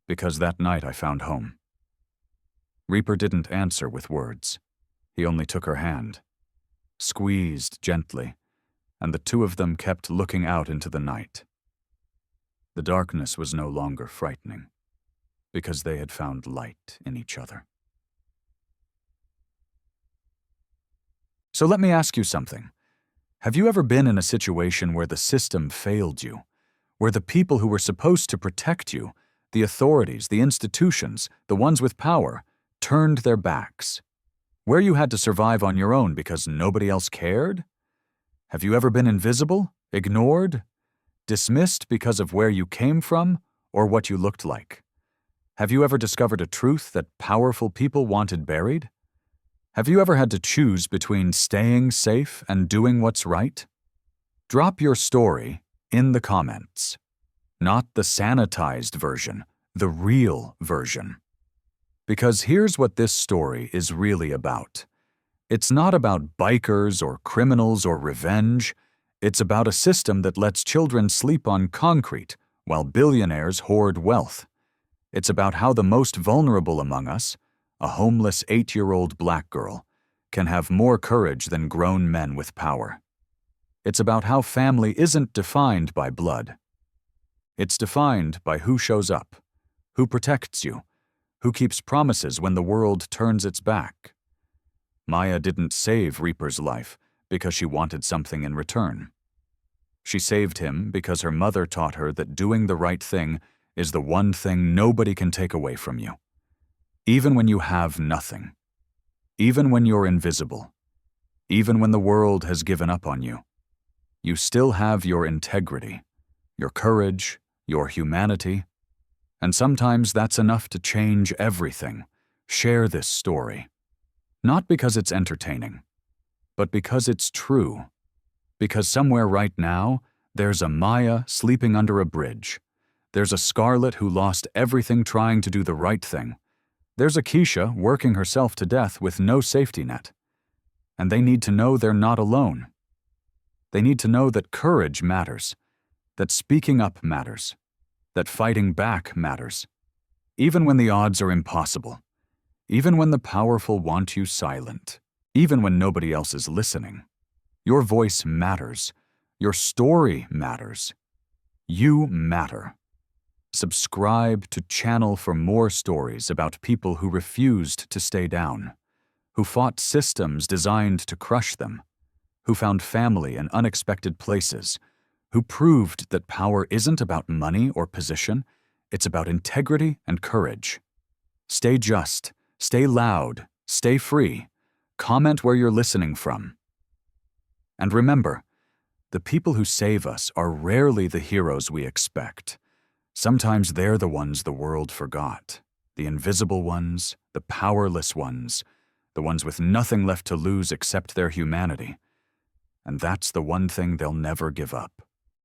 A: because that night I found home." Reaper didn't answer with words. He only took her hand, squeezed gently, and the two of them kept looking out into the night. The darkness was no longer frightening, because they had found light in each other. So let me ask you something. Have you ever been in a situation where the system failed you, where the people who were supposed to protect you, the authorities, the institutions, the ones with power, turned their backs? Where you had to survive on your own because nobody else cared? Have you ever been invisible, ignored, dismissed because of where you came from or what you looked like? Have you ever discovered a truth that powerful people wanted buried? Have you ever had to choose between staying safe and doing what's right? Drop your story in the comments. Not the sanitized version, the real version. Because here's what this story is really about. It's not about bikers or criminals or revenge. It's about a system that lets children sleep on concrete while billionaires hoard wealth. It's about how the most vulnerable among us, a homeless 8-year-old black girl, can have more courage than grown men with power. It's about how family isn't defined by blood. It's defined by who shows up, who protects you, who keeps promises when the world turns its back. Maya didn't save Reaper's life because she wanted something in return. She saved him because her mother taught her that doing the right thing is the one thing nobody can take away from you. Even when you have nothing. Even when you're invisible. Even when the world has given up on you. You still have your integrity, your courage, your humanity. And sometimes that's enough to change everything. Share this story. Not because it's entertaining, but because it's true. Because somewhere right now, there's a Maya sleeping under a bridge. There's a Scarlet who lost everything trying to do the right thing. There's a Keisha working herself to death with no safety net. And they need to know they're not alone. They need to know that courage matters, that speaking up matters, that fighting back matters, even when the odds are impossible, even when the powerful want you silent, even when nobody else is listening. Your voice matters. Your story matters. You matter. Subscribe to Channel for more stories about people who refused to stay down, who fought systems designed to crush them, who found family in unexpected places, who proved that power isn't about money or position, it's about integrity and courage. Stay just, stay loud, stay free. Comment where you're listening from. And remember, the people who save us are rarely the heroes we expect. Sometimes they're the ones the world forgot. The invisible ones, the powerless ones, the ones with nothing left to lose except their humanity. And that's the one thing they'll never give up.